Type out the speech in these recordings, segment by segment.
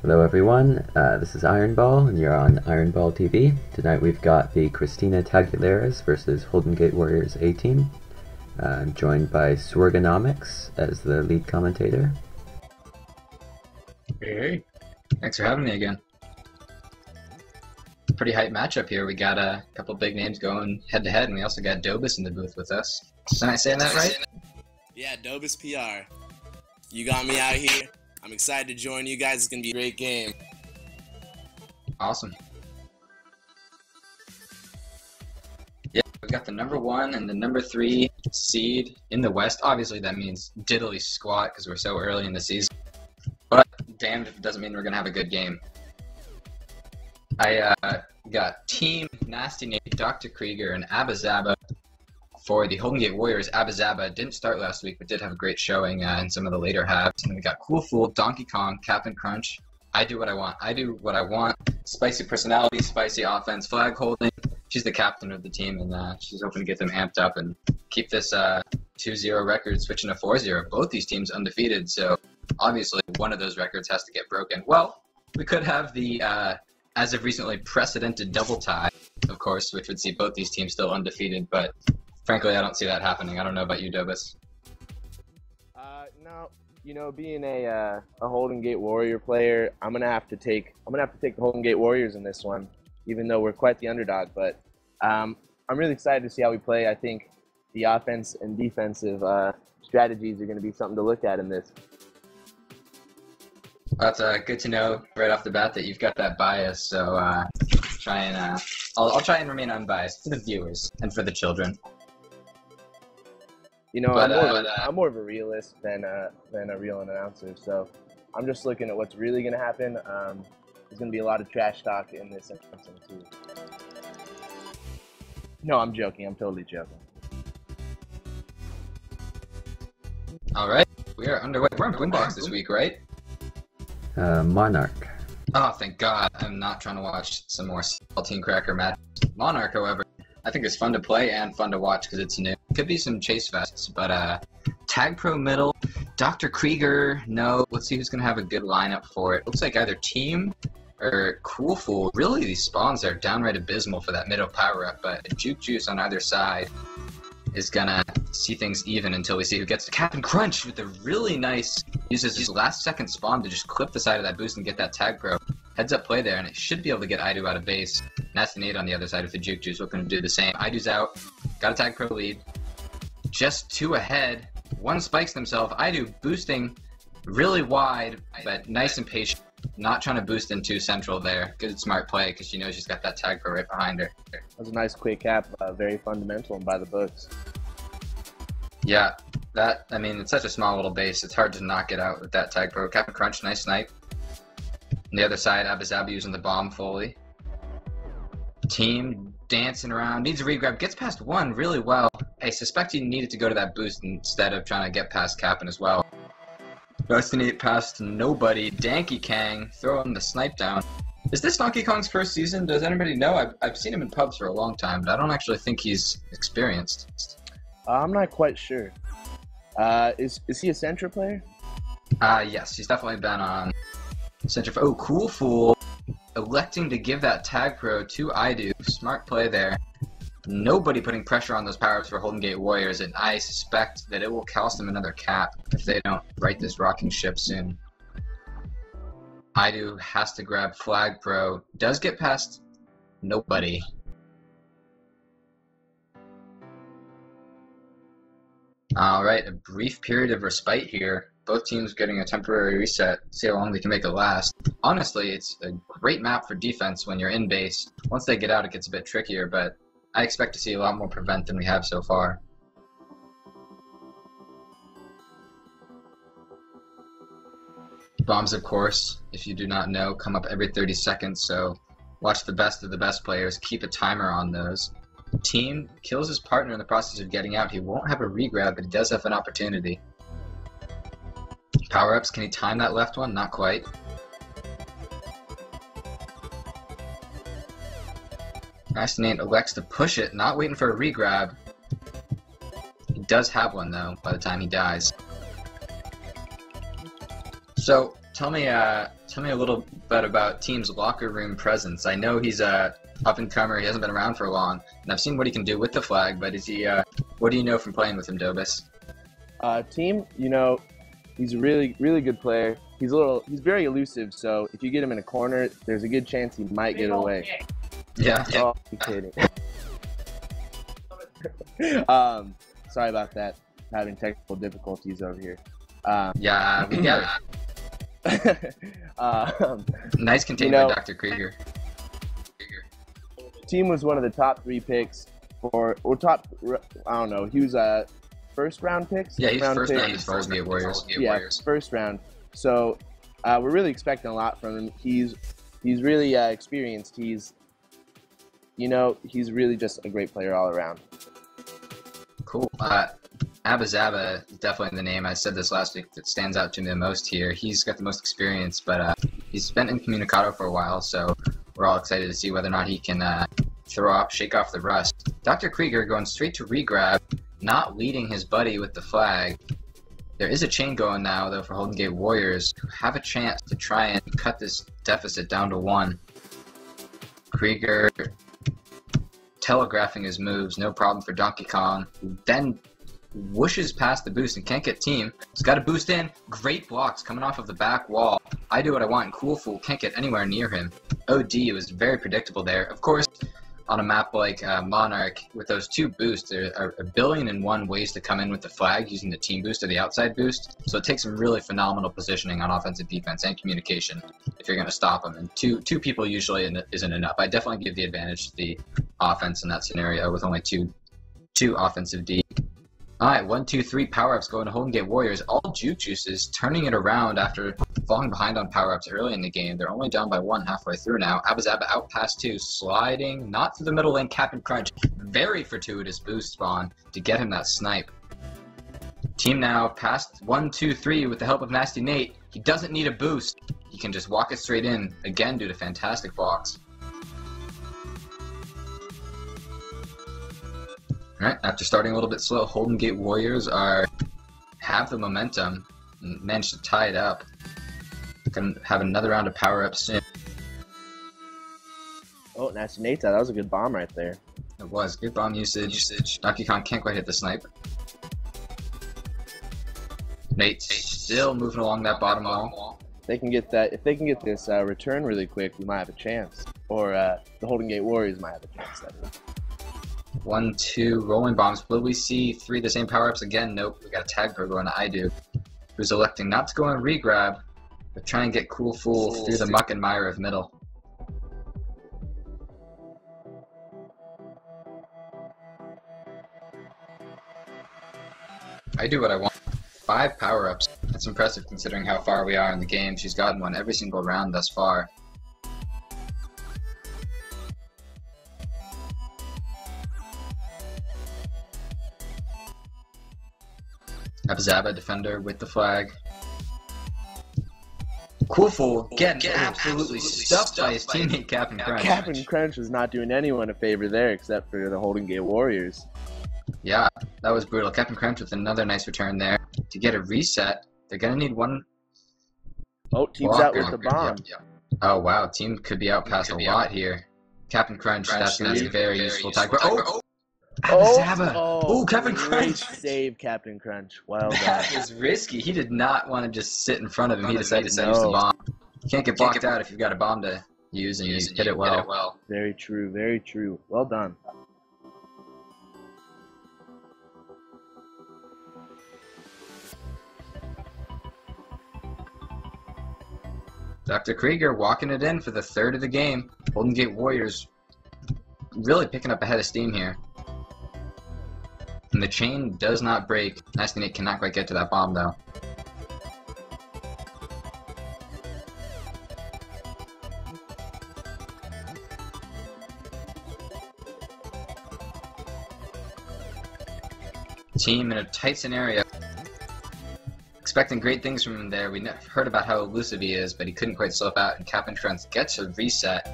Hello everyone, this is Ironball and you're on Ironball TV. Tonight we've got the Christina Taguileras versus Holdin Warriors A team. I'm joined by Swergonomics as the lead commentator. Hey, thanks for having me again. Pretty hype matchup here. We got a couple big names going head to head, and we also got Dobus in the booth with us. Am I saying that right? Yeah, Dobus PR. You got me out here. I'm excited to join you guys. It's gonna be a great game. Awesome. Yeah, we got the #1 and the #3 seed in the West. Obviously, that means diddly squat because we're so early in the season. But damned if it doesn't mean we're gonna have a good game. I got Team Nasty Nate, Dr. Krieger, and Abazaba for the Holdin Warriors. Abazaba didn't start last week, but did have a great showing in some of the later halves. And we got Cool Fool, Donkey Kong, Captain Crunch. I do what I want. I do what I want. Spicy personality, spicy offense, flag holding. She's the captain of the team, and she's hoping to get them amped up and keep this 2-0 record switching to 4-0. Both these teams undefeated, so obviously one of those records has to get broken. Well, we could have the as of recently precedented double tie, of course, which would see both these teams still undefeated, but frankly, I don't see that happening. I don't know about you, Dobus. No, you know, being a Holdin Warrior player, I'm gonna have to take the Holdin Warriors in this one, even though we're quite the underdog. But I'm really excited to see how we play. I think the offense and defensive strategies are going to be something to look at in this. That's good to know right off the bat that you've got that bias. So I'll try and remain unbiased for the viewers and for the children. You know, I'm more of a realist than a real announcer. So I'm just looking at what's really going to happen. There's going to be a lot of trash talk in this announcing too. No, I'm joking. I'm totally joking. All right, we are underway. We're in Boombox this week, right? Monarch. Oh, thank God. I'm not trying to watch some more Saltine Cracker matches. Monarch, however, I think is fun to play and fun to watch because it's new. Could be some chase fests, but Tag Pro middle, Dr. Krieger, no. Let's see who's going to have a good lineup for it. Looks like either Team or Cool Fool. Really, these spawns are downright abysmal for that middle power-up, but Juke Juice on either side is gonna see things even until we see who gets to Captain Crunch with a really nice, uses his last second spawn to just clip the side of that boost and get that Tag Pro. Heads up play there, and it should be able to get Idu out of base. Nasty Nate on the other side with the Juke Juice looking to do the same. Idu's out, got a Tag Pro lead, just 2 ahead. One spikes themselves. Idu boosting really wide, but nice and patient. Not trying to boost in too central there. Good smart play because she knows she's got that Tag Pro right behind her. That was a nice quick cap, very fundamental and by the books. Yeah, I mean, it's such a small little base. It's hard to knock it out with that Tag Pro. Captain Crunch, nice snipe. On the other side, Abazaba using the bomb fully. Team dancing around, needs a regrab, gets past one really well. I suspect he needed to go to that boost instead of trying to get past Captain as well. Nate past nobody. Danky Kang throwing the snipe down. Is this Donkey Kong's first season? Does anybody know? I've seen him in pubs for a long time, but I don't actually think he's experienced. I'm not quite sure. Is he a Centra player? Yes, he's definitely been on Centra. Oh, Cool Fool electing to give that Tag Pro to Idu. Smart play there. Nobody putting pressure on those power-ups for Holdin Warriors, and I suspect that it will cost them another cap if they don't right this rocking ship soon. Idu has to grab Flag Pro. Does get past nobody. Alright, a brief period of respite here. Both teams getting a temporary reset. See how long they can make it last. Honestly, it's a great map for defense when you're in base. Once they get out, it gets a bit trickier, but I expect to see a lot more prevent than we have so far. Bombs, of course, if you do not know, come up every 30 seconds, so watch the best of the best players. Keep a timer on those. Team kills his partner in the process of getting out. He won't have a regrab, but he does have an opportunity. Power-ups, can he time that left one? Not quite. Nasty Nate elects to push it, not waiting for a regrab. He does have one though by the time he dies. So tell me a little bit about Team's locker room presence. I know he's a up and comer. He hasn't been around for long, and I've seen what he can do with the flag. But is he? What do you know from playing with him, Dobus? Team, he's a really good player. He's very elusive. So if you get him in a corner, there's a good chance he might get away. Yeah. Oh, I'm kidding. Sorry about that. Having technical difficulties over here. Yeah, we get it. Nice contained by Dr. Krieger. Team was one of the top 3 picks I don't know. He was first round picks. Yeah, he's first round as far as the Warriors. Yeah, first round. So we're really expecting a lot from him. He's really experienced. He's really just a great player all around. Cool. Abazaba is definitely the name. I said this last week that stands out to me the most here. He's got the most experience, but he's been incommunicado for a while, so we're all excited to see whether or not he can shake off the rust. Dr. Krieger going straight to regrab, not leading his buddy with the flag. There is a chain going now, though, for Holdin Gate Warriors, who have a chance to try and cut this deficit down to 1. Krieger telegraphing his moves, no problem for Donkey Kong, who then whooshes past the boost and can't get Team. He's got a boost in. Great blocks coming off of the back wall. I do what I want, and Cool Fool can't get anywhere near him. OD was very predictable there. Of course, on a map like Monarch, with those 2 boosts, there are 1,000,001 ways to come in with the flag using the team boost or the outside boost. So it takes some really phenomenal positioning on offensive defense and communication if you're going to stop them. And two people usually isn't enough. I definitely give the advantage to the offense in that scenario with only two offensive D. Alright, 1, 2, 3 power-ups going to Holdin Gate Warriors. All Juke Juices turning it around after falling behind on power-ups early in the game. They're only down by 1 halfway through now. Abazaba out past 2, sliding, not through the middle lane, Captain Crunch. Very fortuitous boost spawn to get him that snipe. Team now past 1, 2, 3 with the help of Nasty Nate. He doesn't need a boost. He can just walk it straight in, again due to fantastic blocks. Alright, after starting a little bit slow, Holdin Gate Warriors have the momentum and managed to tie it up. Gonna have another round of power-ups soon. Oh, Nasty Nate, that was a good bomb right there. It was. Good bomb usage. Donkey Kong can't quite hit the snipe. Nate still moving along that bottom wall. If they can get this return really quick, we might have a chance. Or the Holdin Gate Warriors might have a chance. That is. 1, 2 rolling bombs. Will we see 3 of the same power-ups again? Nope. We got a tag pro going to I do. Who's electing not to go on regrab, but try and get Cool Fool through the muck and mire of middle. I do what I want. 5 power-ups. That's impressive considering how far we are in the game. She's gotten one every single round thus far. Abazaba defender with the flag. Cool Fool getting absolutely stuffed by his teammate Captain Crunch. Captain Crunch was not doing anyone a favor there except for the Holdin Gate Warriors. Yeah, that was brutal. Captain Crunch with another nice return there. To get a reset, they're going to need one. Oh, Team's out with the bomb. Yep. Oh, wow. Team could be out past a lot here. Captain Crunch, that's a very useful tag. Oh! Abazaba! Oh, Captain Crunch! Save, Captain Crunch. Well done. That was risky. He did not want to just sit in front of him. He decided to use the bomb. You can't get blocked out if you've got a bomb to use and you hit it well. Very true, very true. Well done. Dr. Krieger walking it in for the 3rd of the game. Holdin Gate Warriors really picking up a head of steam here. And the chain does not break. Nasty Nate cannot quite get to that bomb though. Team in a tight scenario. Expecting great things from him there. We heard about how elusive he is, but he couldn't quite slip out. And Captain Crunch gets a reset.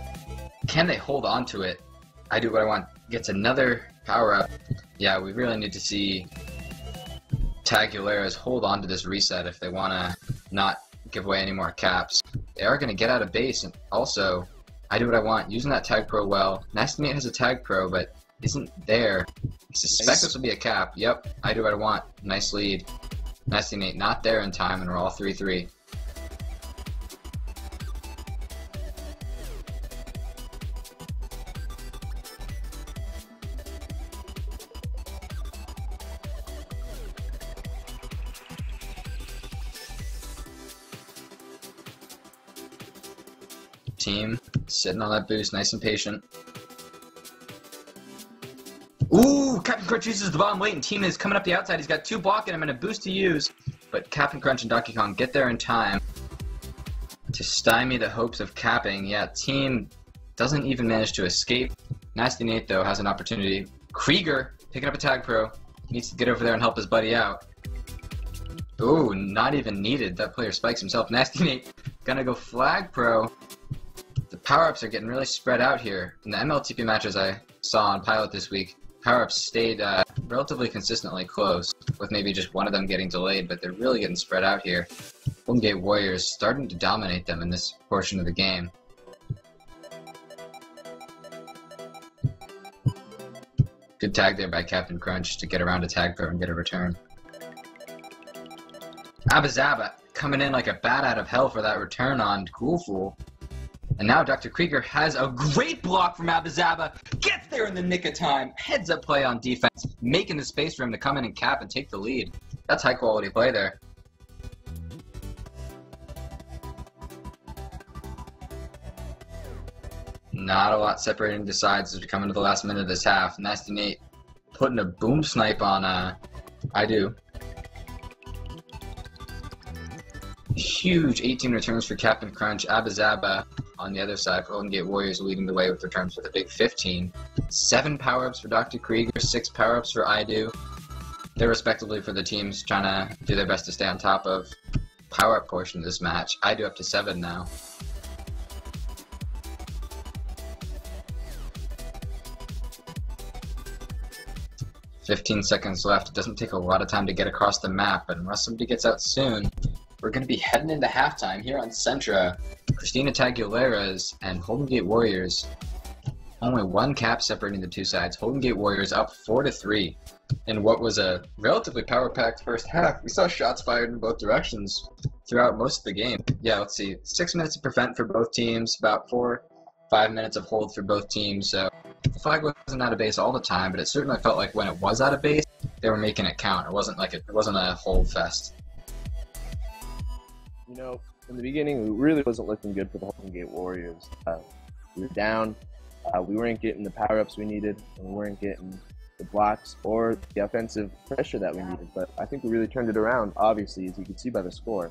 Can they hold on to it? I do what I want. Gets another power up. Yeah, we really need to see Taguileras hold on to this reset if they want to not give away any more caps. They are going to get out of base, and also, I do what I want, using that tag pro well. Nasty Nate has a tag pro, but isn't there. I suspect this will be a cap. Yep, I do what I want. Nice lead. Nasty Nate not there in time, and we're all 3-3. Team sitting on that boost, nice and patient. Ooh, Captain Crunch uses the bottom late, and Team is coming up the outside. He's got 2 blocking him and a boost to use, but Captain Crunch and Donkey Kong get there in time to stymie the hopes of capping. Yeah, Team doesn't even manage to escape. Nasty Nate, though, has an opportunity. Krieger picking up a tag pro. Needs to get over there and help his buddy out. Ooh, not even needed. That player spikes himself. Nasty Nate gonna go flag pro. The power-ups are getting really spread out here. In the NLTP matches I saw on Pilot this week, power-ups stayed relatively consistently close, with maybe just one of them getting delayed, but they're really getting spread out here. Holdin Gate Warriors starting to dominate them in this portion of the game. Good tag there by Captain Crunch to get around a tag pro and get a return. Abazaba coming in like a bat out of hell for that return on Cool Fool. And now Dr. Krieger has a great block from Abazaba. Gets there in the nick of time. Heads up play on defense. Making the space for him to come in and cap and take the lead. That's high quality play there. Not a lot separating the sides as we come into the last minute of this half. Nasty Nate putting a boom snipe on I do. Huge 18 returns for Captain Crunch. Abazaba on the other side for Holdin Gate Warriors leading the way with returns with a big 15. 7 power-ups for Dr. Krieger, 6 power-ups for I do. They're respectively for the teams trying to do their best to stay on top of power-up portion of this match. I do up to 7 now. "15 seconds left. It doesn't take a lot of time to get across the map, but unless somebody gets out soon, we're going to be heading into halftime here on Centra. Christina Taguileras and Holdin Gate Warriors. Only 1 cap separating the two sides. Holdin Gate Warriors up 4-3 in what was a relatively power-packed first half. We saw shots fired in both directions throughout most of the game. Yeah, let's see. 6 minutes of prevent for both teams. About 4-5 minutes of hold for both teams. So the flag wasn't out of base all the time, but it certainly felt like when it was out of base, they were making it count. It wasn't a hold fest. You know, in the beginning, it really wasn't looking good for the Holdin Gate Warriors. We were down. We weren't getting the power-ups we needed, and we weren't getting the blocks or the offensive pressure that we needed. But I think we really turned it around, obviously, as you can see by the score.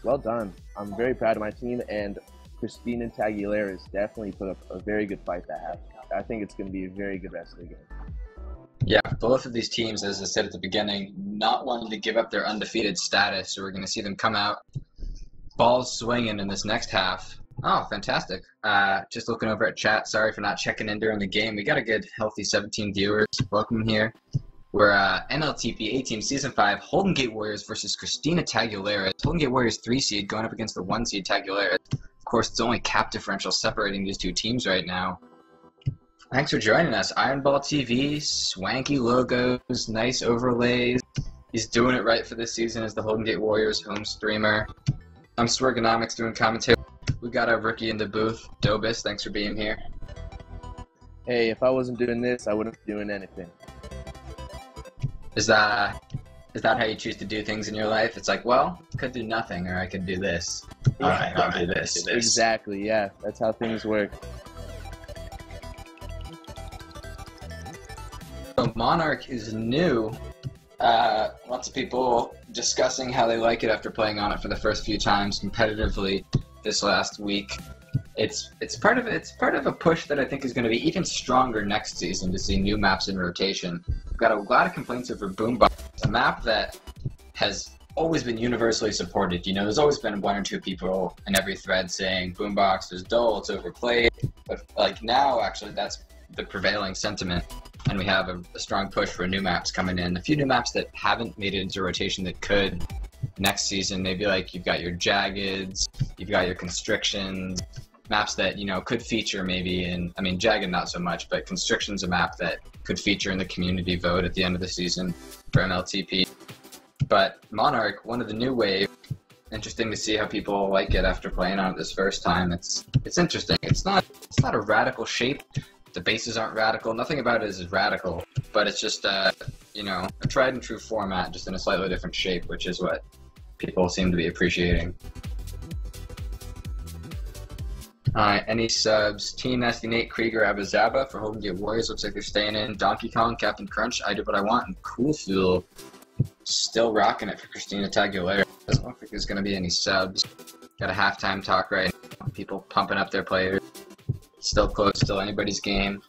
Well done. I'm very proud of my team, and Christina Taguileras definitely put up a very good fight that half. I think it's going to be a very good rest of the game. Yeah, both of these teams, as I said at the beginning, not wanting to give up their undefeated status, so we're going to see them come out, balls swinging in this next half. Oh, fantastic. Just looking over at chat, sorry for not checking in during the game. We got a good, healthy 17 viewers. Welcome here. We're NLTP-A Team Season 5, Holdin Gate Warriors versus Christina Taguileras. Holdin Gate Warriors 3 seed going up against the 1 seed Taguileras. Of course, it's only cap differential separating these two teams right now. Thanks for joining us. Ironball TV, swanky logos, nice overlays. He's doing it right for this season as the Holdin Gate Warriors home streamer. I'm Swergonomics doing commentary. We got our rookie in the booth, Dobis. Thanks for being here. Hey, if I wasn't doing this, I wouldn't be doing anything. Is that how you choose to do things in your life? It's like, well, I could do nothing, or I could do this. All right, I'll do this. Exactly, yeah. That's how things work. So Monarch is new. Lots of people discussing how they like it after playing on it for the first few times competitively this last week. It's part of a push that I think is going to be even stronger next season to see new maps in rotation. We've got a lot of complaints over Boombox, a map that has always been universally supported. You know, there's always been 1 or 2 people in every thread saying Boombox is dull, it's overplayed. But like now, actually, that's the prevailing sentiment. And we have a strong push for new maps coming in. A few new maps that haven't made it into rotation that could. next season, maybe like you've got your Jaggeds, you've got your Constrictions, maps that, you know, could feature maybe in, I mean, Jagged not so much, but Constriction's a map that could feature in the community vote at the end of the season for NLTP. But Monarch, one of the new wave, interesting to see how people like it after playing on it this first time. It's interesting. It's not a radical shape. The bases aren't radical. Nothing about it is radical. But it's just you know, a tried and true format, just in a slightly different shape, which is what people seem to be appreciating. Alright, any subs? Team Nasty Nate, Krieger, Abazaba for Holdin Gate Warriors. Looks like they're staying in. Donkey Kong, Captain Crunch, I Do What I Want, and Cool Fuel still rocking it for Christina Taguileras. Doesn't look like there's going to be any subs. Got a halftime talk right now. People pumping up their players. Still close, still anybody's game.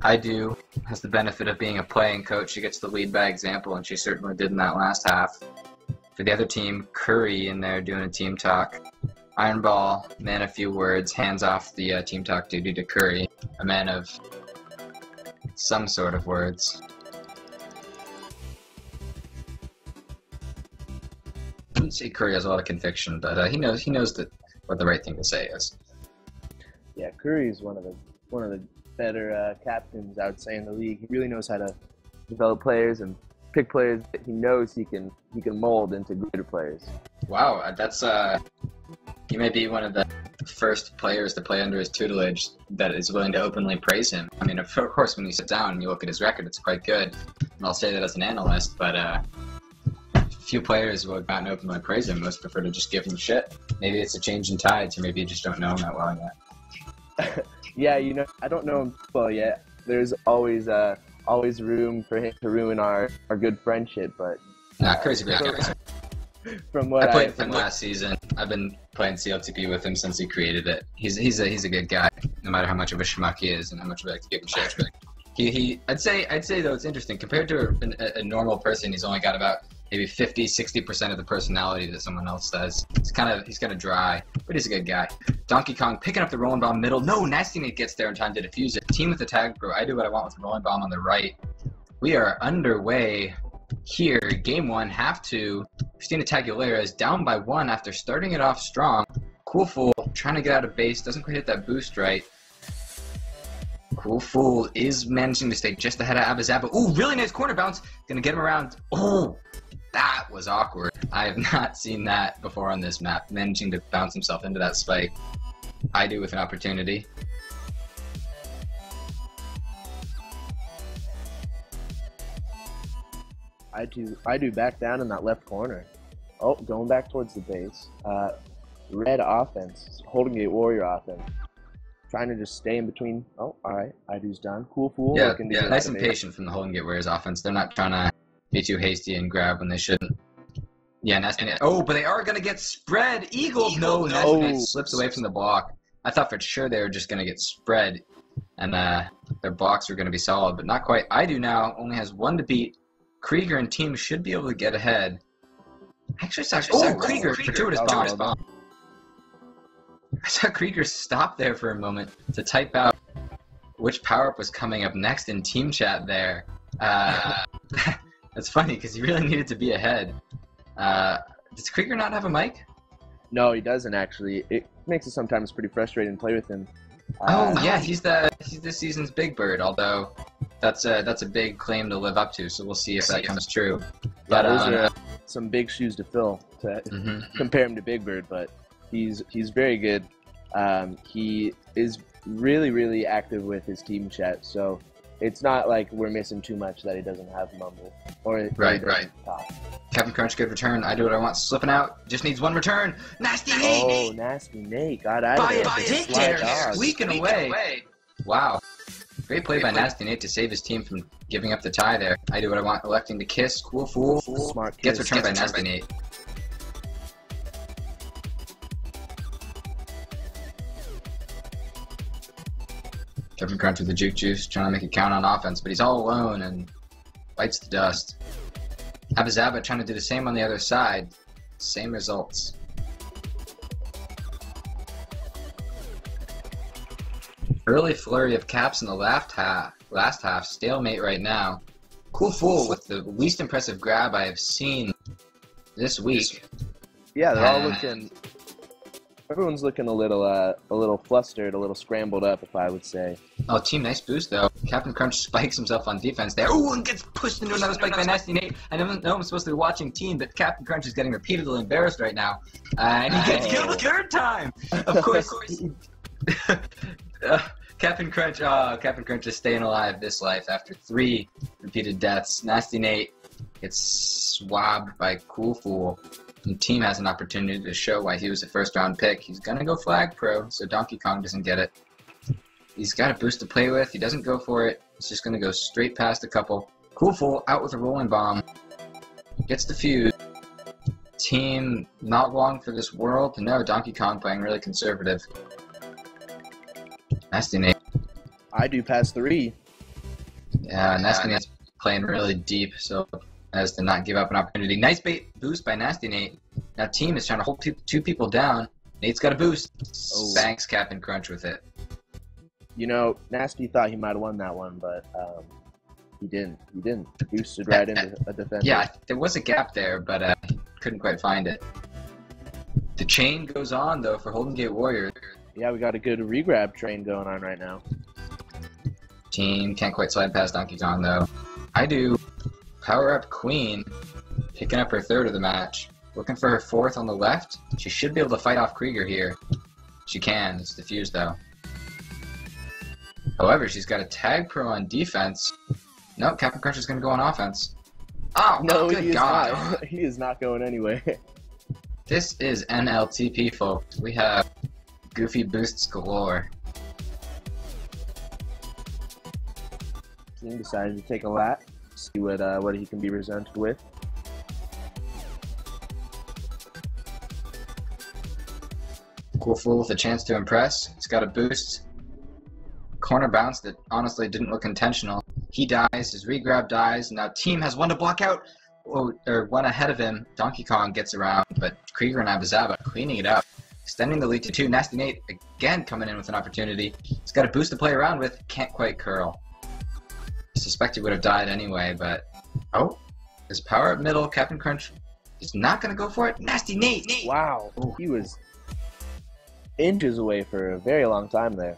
I Do has the benefit of being a playing coach. She gets to lead by example, and she certainly did in that last half. For the other team, Curry in there doing a team talk. Iron Ball, man of few words, hands off the team talk duty to Curry, a man of some sort of words. I wouldn't say Curry has a lot of conviction, but he knows what the right thing to say is. Yeah, Curry is one of the better captains, I would say, in the league. He really knows how to develop players and pick players that he knows he can mold into greater players. Wow, that's he may be one of the first players to play under his tutelage that is willing to openly praise him. I mean, of course, when you sit down and you look at his record, it's quite good, and I'll say that as an analyst. But few players will not openly praise him. Most prefer to just give him shit. Maybe it's a change in tides, or maybe you just don't know him that well yet. Yeah, you know, I don't know him well yet. There's always room for him to ruin our good friendship, but nah, Curry's a great guy. From what I played with him last season. I've been playing CLTP with him since he created it. He's a good guy, no matter how much of a schmuck he is and how much we like to give him shit. I'd say though, it's interesting compared to a normal person. He's only got about maybe 50-60% of the personality that someone else does. He's kind of dry, but he's a good guy. Donkey Kong picking up the rolling bomb middle. No, Nasty Nate gets there in time to defuse it. Team with the tag pro. I Do What I Want with the rolling bomb on the right. We are underway here. Game 1, half 2. Christina Taguileras is down by 1 after starting it off strong. Cool Fool trying to get out of base. Doesn't quite hit that boost right. Cool Fool is managing to stay just ahead of Abazaba. Ooh, really nice corner bounce. Gonna get him around. Oh, that was awkward. I have not seen that before on this map. Managing to bounce himself into that spike. I Do with an opportunity. I do back down in that left corner. Oh, going back towards the base. Red offense, Holdin Gate Warrior offense. Trying to just stay in between. Oh, all right. I Do's done. Cool Fool. Yeah, nice and patient from the Holdin Gate Warriors offense. They're not trying to be too hasty and grab when they shouldn't. Yeah, Nasty Nate. Oh, but they are going to get spread. Eagle. No, Nasty Nate slips away from the block. I thought for sure they were just going to get spread, and their blocks were going to be solid, but not quite. I Do now only has 1 to beat. Krieger and team should be able to get ahead. Actually, saw Krieger fortuitous bomb. I saw Krieger stop there for a moment to type out which power-up was coming up next in team chat there. That's funny because he really needed to be ahead. Does Krieger not have a mic? No, he doesn't actually. It makes it sometimes pretty frustrating to play with him. Yeah, he's this season's Big Bird, although that's a big claim to live up to, so we'll see if that comes true. But those are some big shoes to fill to compare him to Big Bird, but he's very good. He is really active with his team chat, so it's not like we're missing too much that he doesn't have mumble or right. Talk. Captain Crunch, good return. I Do What I Want, slipping out. Just needs 1 return. Nasty Nate. Oh, Nasty Nate got out of there. Squeaking away. Wow. Great play by Nasty Nate to save his team from giving up the tie there. I Do What I Want, electing to kiss. Cool Fool. Smart gets returned by Nasty Nate. Captain Crunch with the juke juice, trying to make it count on offense, but he's all alone and bites the dust. Abazaba trying to do the same on the other side. Same results. Early flurry of caps in the last half. Stalemate right now. Cool Fool with the least impressive grab I have seen this week. Yeah, they're all looking. Everyone's looking a little flustered, a little scrambled up, if I would say. Oh, team, nice boost though. Captain Crunch spikes himself on defense there. Ooh, and gets pushed into another spike by Nasty Nate. I don't know I'm supposed to be watching team, but Captain Crunch is getting repeatedly embarrassed right now. And he gets killed a third time! Of course. Captain Crunch is staying alive this life after 3 repeated deaths. Nasty Nate gets swabbed by Cool Fool. And team has an opportunity to show why he was the first round pick. He's gonna go flag pro, so Donkey Kong doesn't get it. He's got a boost to play with. He doesn't go for it. He's just gonna go straight past a couple. Cool Fool out with a rolling bomb. Gets the fuse. Team not long for this world. No, Donkey Kong playing really conservative. Nasty Nate. I do pass 3. Yeah, Nasty Nate's playing really deep, so as to not give up an opportunity. Nice bait boost by Nasty Nate. Now team is trying to hold 2 people down. Nate's got a boost. Oh. Banks Captain Crunch with it. You know, Nasty thought he might have won that one, but he didn't. He didn't. Boosted right into a defender. Yeah, there was a gap there, but he couldn't quite find it. The chain goes on, though, for Holdin Gate Warriors. Yeah, we got a good regrab train going on right now. Team can't quite slide past Donkey Kong, though. I do. Power up Queen, picking up her 3rd of the match. Looking for her 4th on the left. She should be able to fight off Krieger here. She can. It's defused, though. However, she's got a tag pro on defense. Nope, Captain Crunch is going to go on offense. Oh, no, good he is God. not. He is not going anywhere. This is NLTP, folks. We have goofy boosts galore. Team decided to take a lap, see what he can be presented with. Cool Fool with a chance to impress. He's got a boost. Corner bounce that honestly didn't look intentional. He dies, his regrab dies, now team has 1 to block out, or 1 ahead of him. Donkey Kong gets around, but Krieger and Abazaba cleaning it up. Extending the lead to 2. Nasty Nate again coming in with an opportunity. He's got a boost to play around with, can't quite curl. I suspect he would have died anyway, but... Oh, his power up middle, Captain Crunch is not going to go for it. Nasty Nate! Wow, Ooh. he was inches away for a very long time there.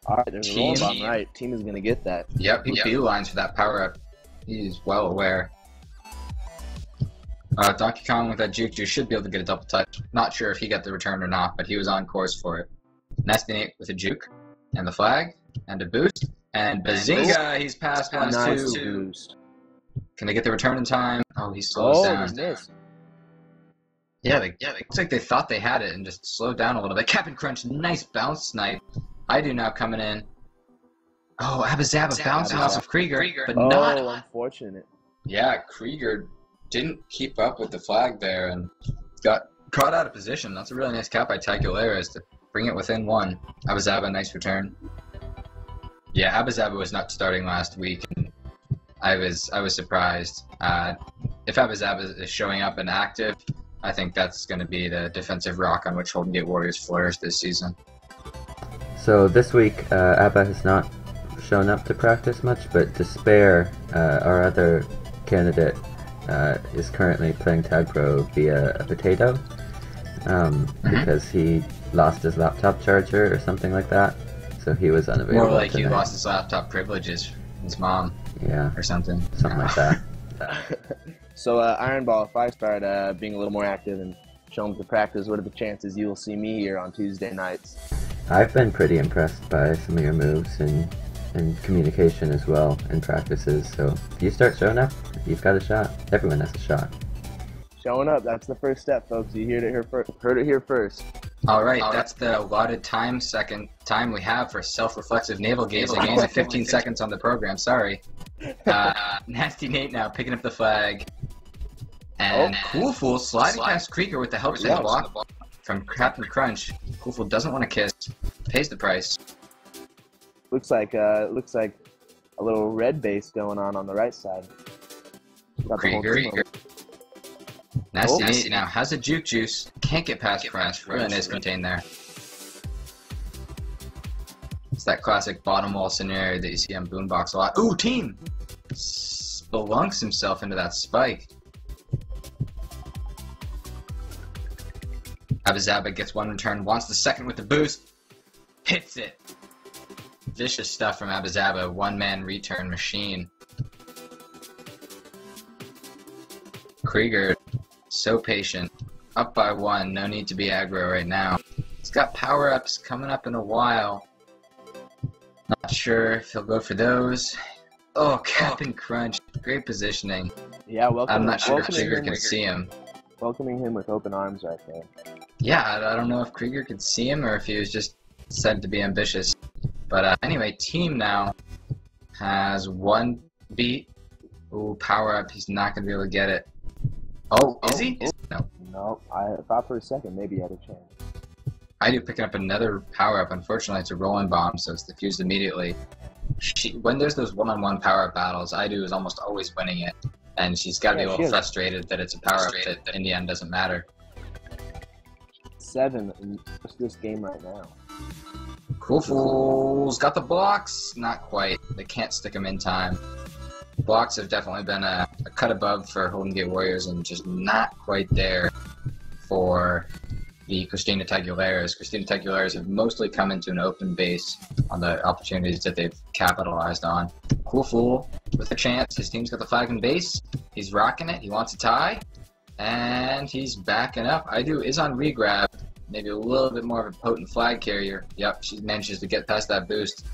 Alright, there's a roll bomb, right. Team is going to get that. Yep, he beelines for that power up. He's well aware. Donkey Kong with that juke should be able to get a double touch. Not sure if he got the return or not, but he was on course for it. Nasty Nate with a juke, and the flag, and a boost, and bazinga! He's passed Nice 2. boost. Can they get the return in time? Oh, he slows down. He missed. Yeah, looks like they thought they had it and just slowed down a little bit. Captain Crunch, nice bounce snipe. I do now coming in. Oh, Abazaba bouncing off of Krieger, but not. Oh, unfortunate. Yeah, Krieger didn't keep up with the flag there and got caught out of position. That's a really nice cap by Taguileras to bring it within 1. Abazaba, nice return. Yeah, Abazaba was not starting last week. And I was surprised. If Abazaba is showing up and active, I think that's going to be the defensive rock on which Holdin Gate Warriors flourish this season. So this week, Abba has not shown up to practice much, but Despair, our other candidate, is currently playing Tag Pro via a potato because he lost his laptop charger or something like that, so he was unavailable. More like tonight. he lost his laptop privileges from his mom, or something. Something like that. So, Iron Ball, if I start being a little more active and showing up to practice, what are the chances you will see me here on Tuesday nights? I've been pretty impressed by some of your moves and communication as well in practices, so if you start showing up, you've got a shot. Everyone has a shot. Showing up, that's the first step, folks. You heard it here first. Alright, that's the allotted time we have for self-reflexive navel gazing. Only 15 seconds on the program, sorry. Nasty Nate now picking up the flag. And Cool Fool sliding past Krieger with the help save block from Captain Crunch. Cool Fool doesn't want to kiss, pays the price. Looks like a little red base going on the right side. Got the whole team Krieger. Nasty Nate now has a juke juice. Can't get past Crunch. Really nice contained there. It's that classic bottom wall scenario that you see on Boombox a lot. Ooh, team! Spelunks himself into that spike. Abizaba gets one return, wants the second with the boost, hits it. Vicious stuff from Abizaba, one-man return machine. Krieger, so patient. Up by one, no need to be aggro right now. He's got power-ups coming up in a while. Not sure if he'll go for those. Oh, Captain Crunch, great positioning. Yeah, I'm not sure if Krieger can see him. Welcoming him with open arms right there. Yeah, I don't know if Krieger could see him or if he was just said to be ambitious. But anyway, team now has one beat. Ooh, power up. He's not going to be able to get it. Oh, is he? No. No, I thought for a second maybe he had a chance. I do picking up another power up. Unfortunately, it's a rolling bomb, so it's diffused immediately. When there's those one-on-one power up battles, I do is almost always winning it. And she's got to be a little frustrated that it's a power up that in the end doesn't matter. 7 in just this game right now. Cool Fools got the blocks. Not quite. They can't stick them in time. Blocks have definitely been a cut above for Holdin Gate Warriors and just not quite there for the Christina Taguileras. Christina Taguileras have mostly come into an open base on the opportunities that they've capitalized on. Cool Fool with a chance. His team's got the flag in base. He's rocking it. He wants a tie. And he's backing up. Idu is on regrab. Maybe a little bit more of a potent flag carrier. Yep, she manages to get past that boost.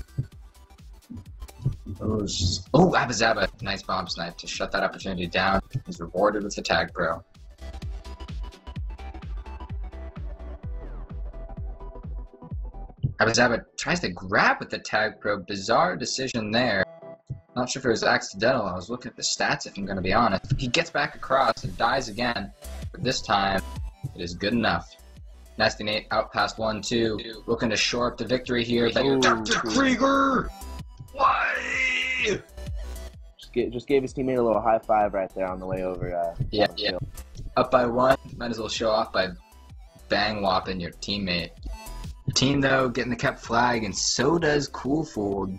Oh, Abizaba. Nice bomb snipe to shut that opportunity down. He's rewarded with the tag pro. Abizaba tries to grab with the tag pro. Bizarre decision there. Not sure if it was accidental. I was looking at the stats, if I'm going to be honest. He gets back across and dies again. But this time, it is good enough. Nasty Nate out past 1-2. Looking to shore up the victory here. Dr. Krieger! Why? Just gave his teammate a little high five right there on the way over. Yeah. Up by 1. Might as well show off by bang whopping your teammate. Team, though, getting the kept flag, and so does Cool Fool.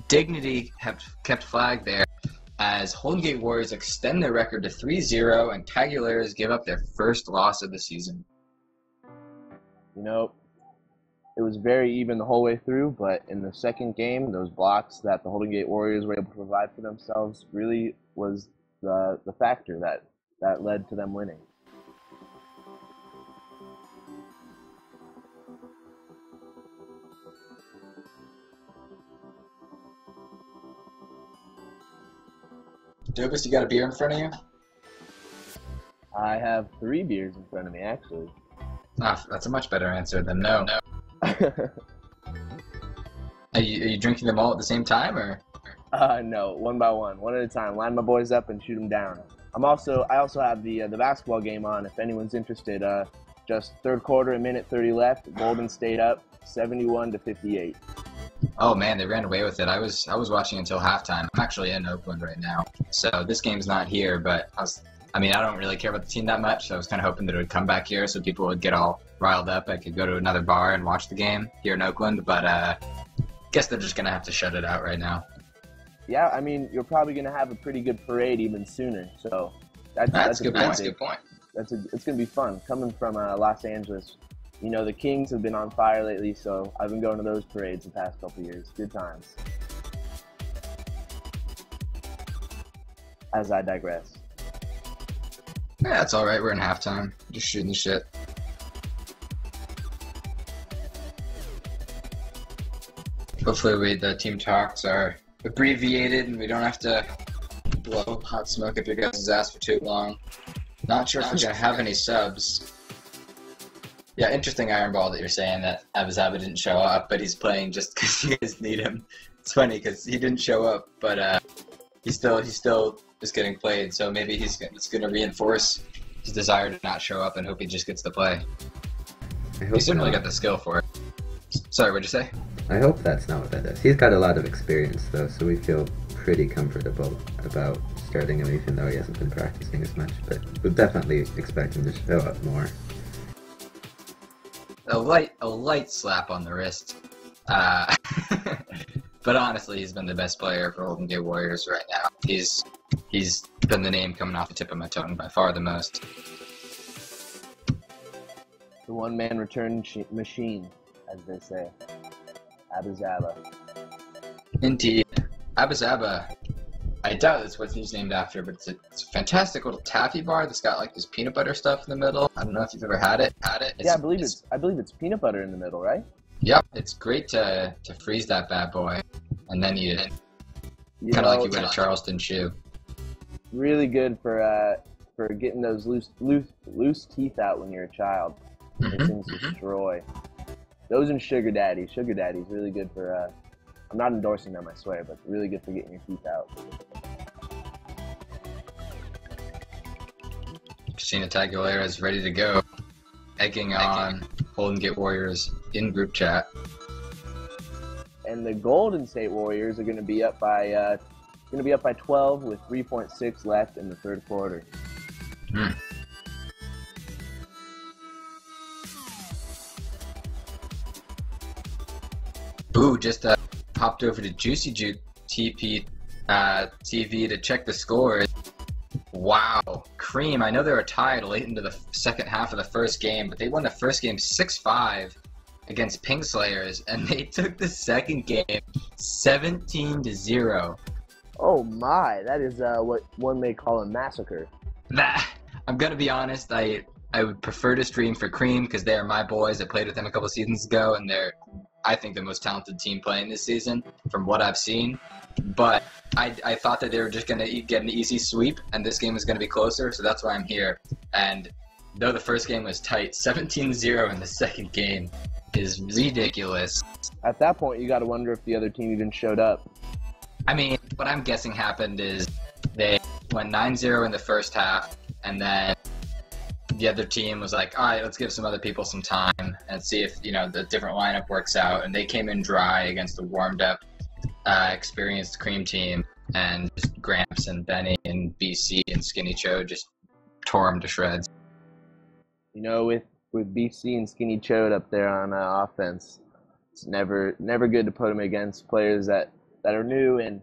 Dignity kept flag there as Holdin Gate Warriors extend their record to 3-0 and Taguileras give up their first loss of the season. You know, it was very even the whole way through, but in the second game, those blocks that the Holdin Gate Warriors were able to provide for themselves really was the factor that led to them winning. Dobus, you got a beer in front of you? I have 3 beers in front of me, actually. Ah, that's a much better answer than no. Are you drinking them all at the same time, or? No, one by one at a time. Line my boys up and shoot them down. I also have the basketball game on. If anyone's interested, just third quarter, a minute 30 left. Golden State up, 71-58. Oh man, they ran away with it. I was watching until halftime. I'm actually in Oakland right now, so this game's not here. But I don't really care about the team that much. So I was kind of hoping that it would come back here, so people would get all riled up. I could go to another bar and watch the game here in Oakland. But guess they're just gonna have to shut it out right now. Yeah, I mean, you're probably gonna have a pretty good parade even sooner. So that's a good point. That's a good point. It's gonna be fun coming from Los Angeles. You know, the Kings have been on fire lately, so I've been going to those parades the past couple years. Good times. As I digress. Yeah, that's alright. We're in halftime. Just shooting the shit. Hopefully the team talks are abbreviated and we don't have to blow hot smoke up your guys' ass for too long. Not sure if we're going to have any subs. Yeah, interesting Iron Ball that you're saying that Abizaba didn't show up, but he's playing just because you guys need him. It's funny because he didn't show up, but he's still just getting played. So maybe it's going to reinforce his desire to not show up and hope he just gets to play. He's certainly got the skill for it. Sorry, what'd you say? I hope that's not what that does. He's got a lot of experience though, so we feel pretty comfortable about starting him even though he hasn't been practicing as much. But we'll definitely expect him to show up more. A light slap on the wrist. But honestly, he's been the best player for Holdin Gate Warriors right now. He's been the name coming off the tip of my tongue by far the most. The one-man return machine, as they say. Abazaba. Indeed. Abazaba. I doubt that's what he's named after, but it's a fantastic little taffy bar that's got like this peanut butter stuff in the middle. I don't know if you've ever had it. Yeah, I believe it's peanut butter in the middle, right? Yep, it's great to freeze that bad boy and then eat it. Kind of like you would a Charleston chew. Really good for getting those loose teeth out when you're a child. Those things destroy. Those and sugar daddies. Sugar daddies really good for. I'm not endorsing them, I swear, but really good for getting your teeth out. Christina Taguileras is ready to go, egging on Holdin Gate Warriors in group chat. And the Golden State Warriors are going to be up by 12 with 3.6 left in the third quarter. Ooh, just popped over to Juicy Juke TP TV to check the scores. Wow, Cream, I know they were tied late into the second half of the first game, but they won the first game 6-5 against Pink Slayers, and they took the second game 17-0. Oh my, that is what one may call a massacre. I'm gonna be honest, I would prefer to stream for Cream because they are my boys. I played with them a couple seasons ago, and they're, I think, the most talented team playing this season from what I've seen. But I thought that they were just going to get an easy sweep, and this game was going to be closer, so that's why I'm here. And though the first game was tight, 17-0 in the second game is ridiculous. At that point, you got to wonder if the other team even showed up. I mean, what I'm guessing happened is they went 9-0 in the first half, and then the other team was like, all right, let's give some other people some time and see if, you know, the different lineup works out. And they came in dry against the warmed up, experienced Cream team, and just Gramps and Benny and BC and Skinny Cho just tore them to shreds. You know, with BC and Skinny Chode up there on offense, it's never good to put them against players that are new and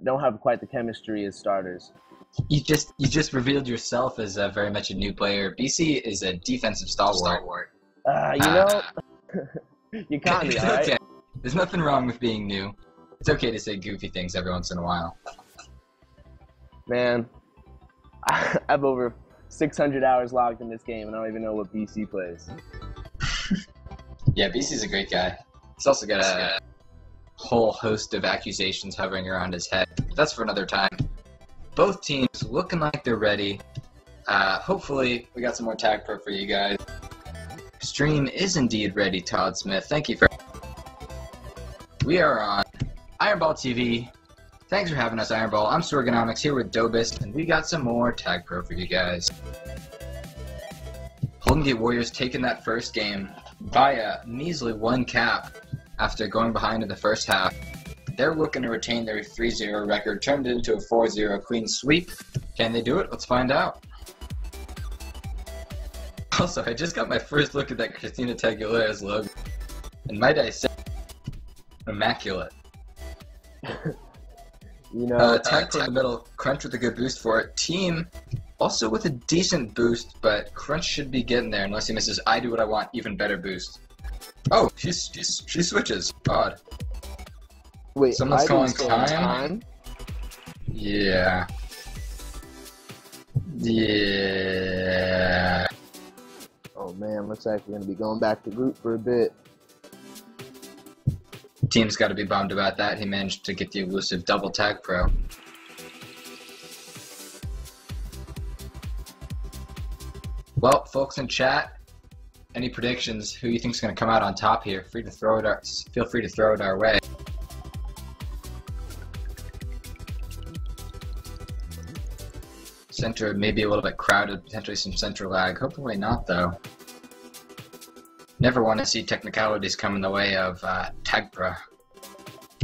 don't have quite the chemistry as starters. You just revealed yourself as very much a new player. BC is a defensive stalwart. You know, you caught me, all right? Okay. There's nothing wrong with being new. It's okay to say goofy things every once in a while. Man, I have over 600 hours logged in this game, and I don't even know what BC plays. Yeah, BC's a great guy. He's also got a whole host of accusations hovering around his head. That's for another time. Both teams looking like they're ready. Hopefully, we got some more Tag Pro for you guys. Stream is indeed ready, Todd Smith. Thank you for... We are on Ironball TV. Thanks for having us, Ironball. I'm Sorgonomics here with Dobist, and we got some more Tag Pro for you guys. Holdin Gate Warriors taking that first game by a measly 1 cap after going behind in the first half. They're looking to retain their 3-0 record, turned into a 4-0 clean sweep. Can they do it? Let's find out. Also, I just got my first look at that Christina Taguileras logo, and might I say, immaculate. You know, Tag in the middle, Crunch with a good boost for it. Team also with a decent boost, but Crunch should be getting there unless he misses I Do What I Want, even better boost. Oh, she switches. Odd. wait, Someone's calling time? Yeah. Yeah. Oh man, looks like we're gonna be going back to group for a bit. Team's got to be bummed about that. He managed to get the elusive double Tag Pro. Well, folks in chat, any predictions? Who you think's going to come out on top here? Feel free to throw it our way. Center maybe a little bit crowded, potentially some center lag. Hopefully not, though. Never want to see technicalities come in the way of Tag Pro.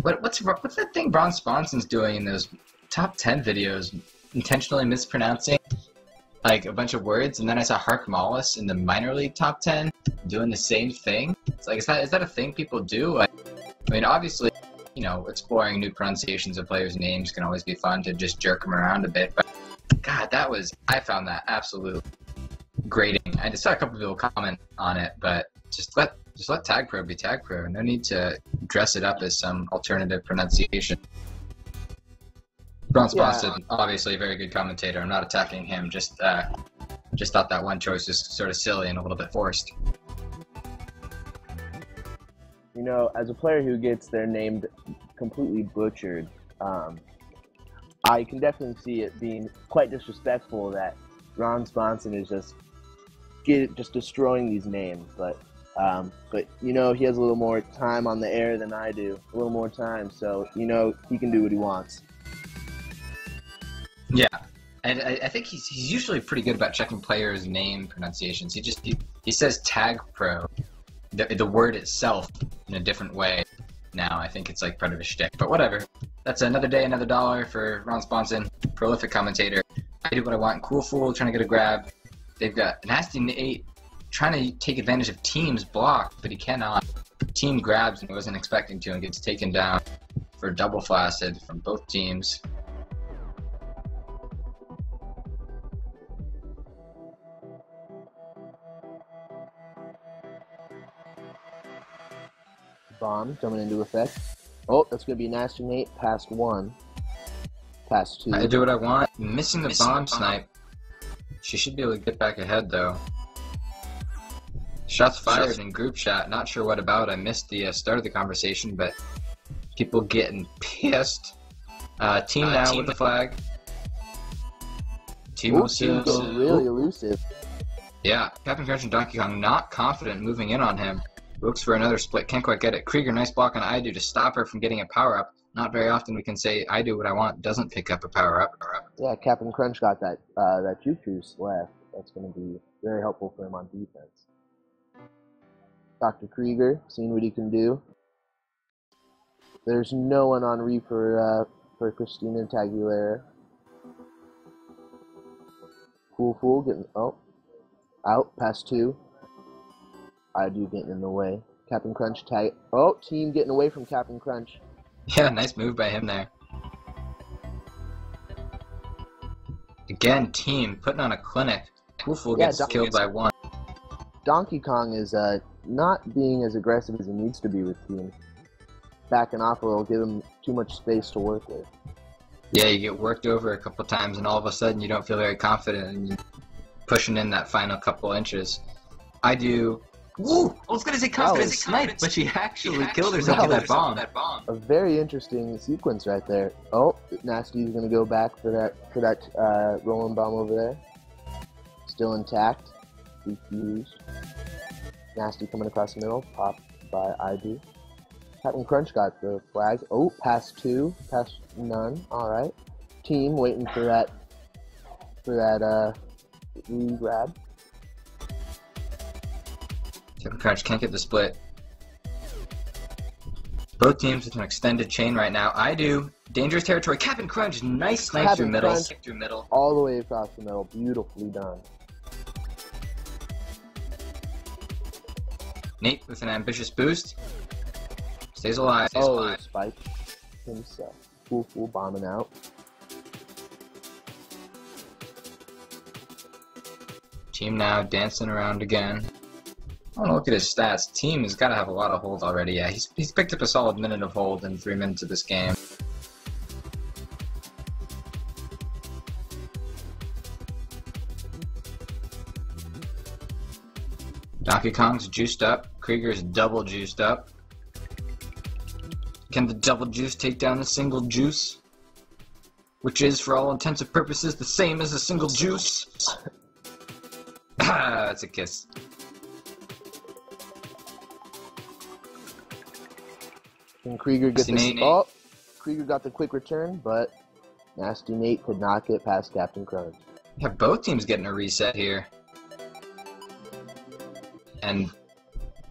What's that thing Bron Sponson's doing in those top 10 videos? Intentionally mispronouncing like a bunch of words, and then I saw Hark Mollis in the minor league top 10 doing the same thing. It's like, is that a thing people do? I mean, obviously, you know, exploring new pronunciations of players' names can always be fun to just jerk them around a bit. But God, I found that absolutely grating. I just saw a couple people comment on it, but just let Tag Pro be Tag Pro. No need to dress it up as some alternative pronunciation. Ron Sponson, obviously a very good commentator. I'm not attacking him. Just thought that one choice was sort of silly and a little bit forced. You know, as a player who gets their name completely butchered, I can definitely see it being quite disrespectful that Ron Sponson is just destroying these names. But you know, he has a little more time on the air than I do, a little more time, so you know he can do what he wants. Yeah, and I think he's usually pretty good about checking players' name pronunciations. He says Tag Pro, the word itself, in a different way. Now I think it's like part of his shtick, but whatever. That's another day, another dollar for Ron Sponson, prolific commentator. I do what I want. Cool Fool trying to get a grab. They've got Nasty Nate trying to take advantage of Team's block, but he cannot. Team grabs and he wasn't expecting to and gets taken down for double flaccid from both teams. Bomb coming into effect. Oh, that's going to be Nasty Nate. Past 1. Past 2. I do what I want. Missing the bomb snipe. She should be able to get back ahead, though. Shots fired in group chat. Not sure what about. I missed the start of the conversation, but people getting pissed. Team now with the flag. Team was really elusive. Yeah, Captain Crunch and Donkey Kong not confident moving in on him. Looks for another split, can't quite get it. Krieger, nice block on I do to stop her from getting a power-up. Not very often we can say I do what I want, doesn't pick up a power-up. Yeah, Captain Crunch got that juke juice left. That's going to be very helpful for him on defense. Dr. Krieger, seeing what he can do. There's no one on Re for Christina Taguilera. Cool Fool getting, out, past 2. I do getting in the way. Captain Crunch tag. Oh, Team getting away from Captain Crunch. Yeah, nice move by him there. Again, Team putting on a clinic. Cool Fool gets killed by 1. Donkey Kong is not being as aggressive as he needs to be with Team. Backing off a little, give him too much space to work with. Yeah, you get worked over a couple times and all of a sudden you don't feel very confident and you're pushing in that final couple inches. I do. Woo! I was gonna say confident snipe, but she actually killed herself with that bomb. A very interesting sequence right there. Oh, Nasty's gonna go back for that rolling bomb over there. Still intact. Defused. Nasty coming across the middle. Popped by ID. Captain Crunch got the flag. Oh, past 2, past none. All right. Team waiting for that re-grab. Captain Crunch can't get the split. Both teams with an extended chain right now. I do. Dangerous territory. Captain Crunch, nice snipe through middle. All the way across the middle. Beautifully done. Nate with an ambitious boost. Stays alive. Spike himself. Cool Fool bombing out. Team now dancing around again. I want to look at his stats. Team has got to have a lot of hold already. Yeah, he's picked up a solid minute of hold in 3 minutes of this game. Donkey Kong's juiced up. Krieger's double juiced up. Can the double juice take down the single juice? Which is, for all intents and purposes, the same as a single juice. Ah, that's a kiss. And Krieger gets Krieger got the quick return, but Nasty Nate could not get past Captain Crunch. Yeah, both teams getting a reset here. And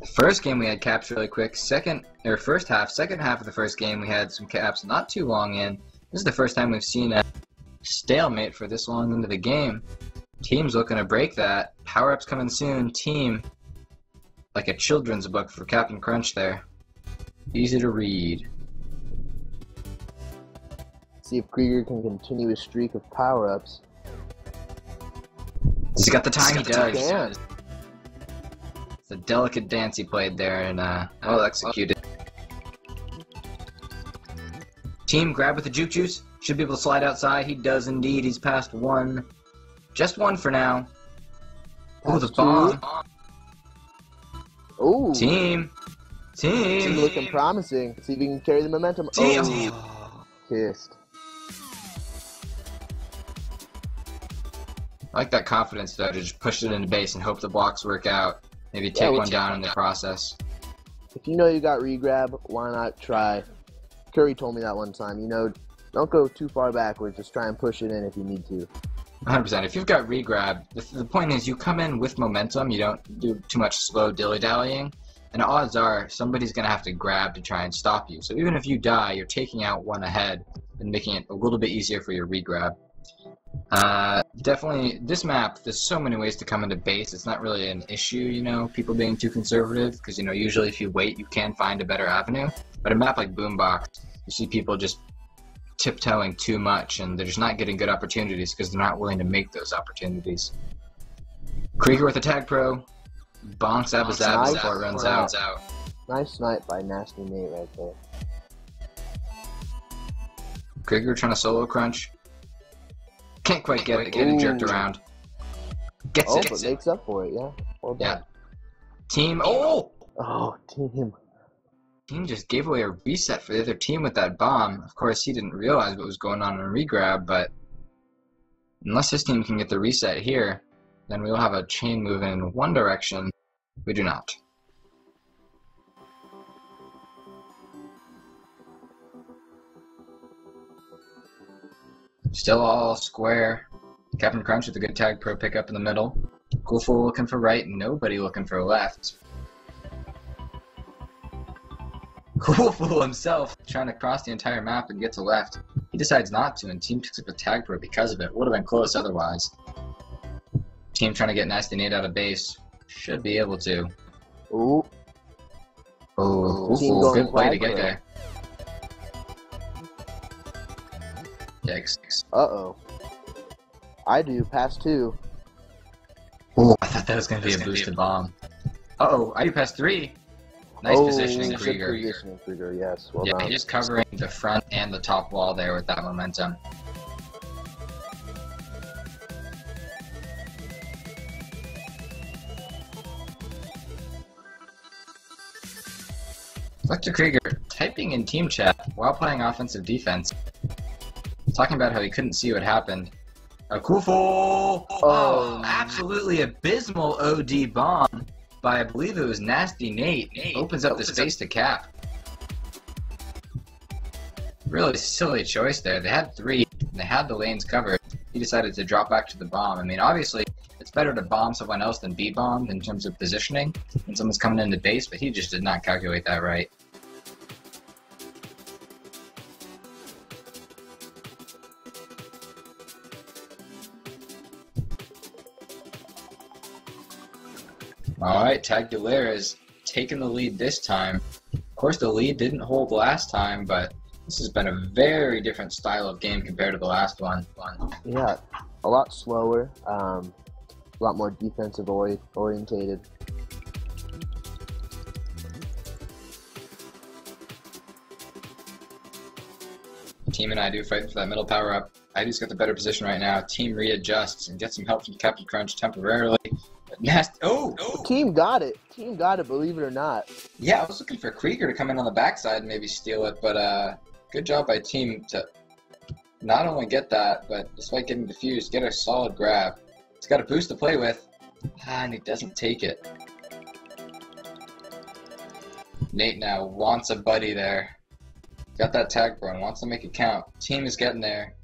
the first game we had caps really quick. Second half of the first game we had some caps not too long in. This is the first time we've seen a stalemate for this long into the game. Team's looking to break that. Power-ups coming soon. Team, like a children's book for Captain Crunch there. Easy to read. See if Krieger can continue his streak of power-ups. He's got the time, he does. Damn. It's a delicate dance he played there, and well executed. Team, grab with the juke juice. Should be able to slide outside. He does indeed. He's passed one. Just one for now. Ooh, the bomb. Ooh. Team Looking promising. See if we can carry the momentum. Team. Oh. Kissed. I like that confidence though, to just push it into base and hope the blocks work out. Maybe take one down in the process. If you know you got regrab, why not try? Curry told me that one time. You know, don't go too far backwards. Just try and push it in if you need to. 100%. If you've got regrab, the point is you come in with momentum. You don't do too much slow dilly-dallying. And odds are somebody's going to have to grab to try and stop you. So even if you die, you're taking out one ahead and making it a little bit easier for your regrab. Definitely, this map, there's so many ways to come into base. It's not really an issue, you know, people being too conservative, because, you know, usually if you wait, you can find a better avenue. But a map like Boombox, you see people just tiptoeing too much, and they're just not getting good opportunities because they're not willing to make those opportunities. Krieger with a tag pro, bonks Abba before it runs out. Nice snipe by Nasty Nate right there. Krieger trying to solo crunch. Can't quite get it, getting jerked around. Gets it. But makes up for it, yeah. Well done. Yeah. Team, oh! Oh, team. Team just gave away a reset for the other team with that bomb. Of course, he didn't realize what was going on in regrab, but unless his team can get the reset here, then we'll have a chain move in one direction. We do not. Still all square. Captain Crunch with a good tag pro pickup in the middle. Cool Fool looking for right, nobody looking for left. Cool Fool himself trying to cross the entire map and get to left. He decides not to, and team picks up a tag pro because of it. Would have been close otherwise. Team trying to get Nasty Nate out of base. Should be able to. Ooh. Oh, Cool Fool, good play to get there. Yikes. Uh-oh. I do. Pass two. Oh, I thought that was going to be a boosted bomb. Uh-oh, I do pass three. Nice positioning, Krieger. Good positioning, Krieger, yes. Well yeah, done. he's covering the front and the top wall there with that momentum. Dr. Krieger typing in team chat while playing offensive defense, talking about how he couldn't see what happened. A Cool Fool! Oh, absolutely abysmal OD bomb by, I believe it was Nasty Nate. Opens up the space to cap. Really silly choice there. They had three. They had the lanes covered. He decided to drop back to the bomb. I mean, obviously, it's better to bomb someone else than be bombed in terms of positioning when someone's coming into base, but he just did not calculate that right. Alright, Taguileras taking the lead this time. Of course, the lead didn't hold last time, but this has been a very different style of game compared to the last one. Yeah, a lot slower, a lot more defensive orientated. Team and I do fighting for that middle power up. ID's got the better position right now. Team readjusts and gets some help from Captain Crunch temporarily. Team got it. Team got it, believe it or not. Yeah, I was looking for Krieger to come in on the backside and maybe steal it, but good job by Team to not only get that, but despite getting defused, get a solid grab. He's got a boost to play with, and he doesn't take it. Nate now wants a buddy there. Got that tag pro and wants to make it count. Team is getting there.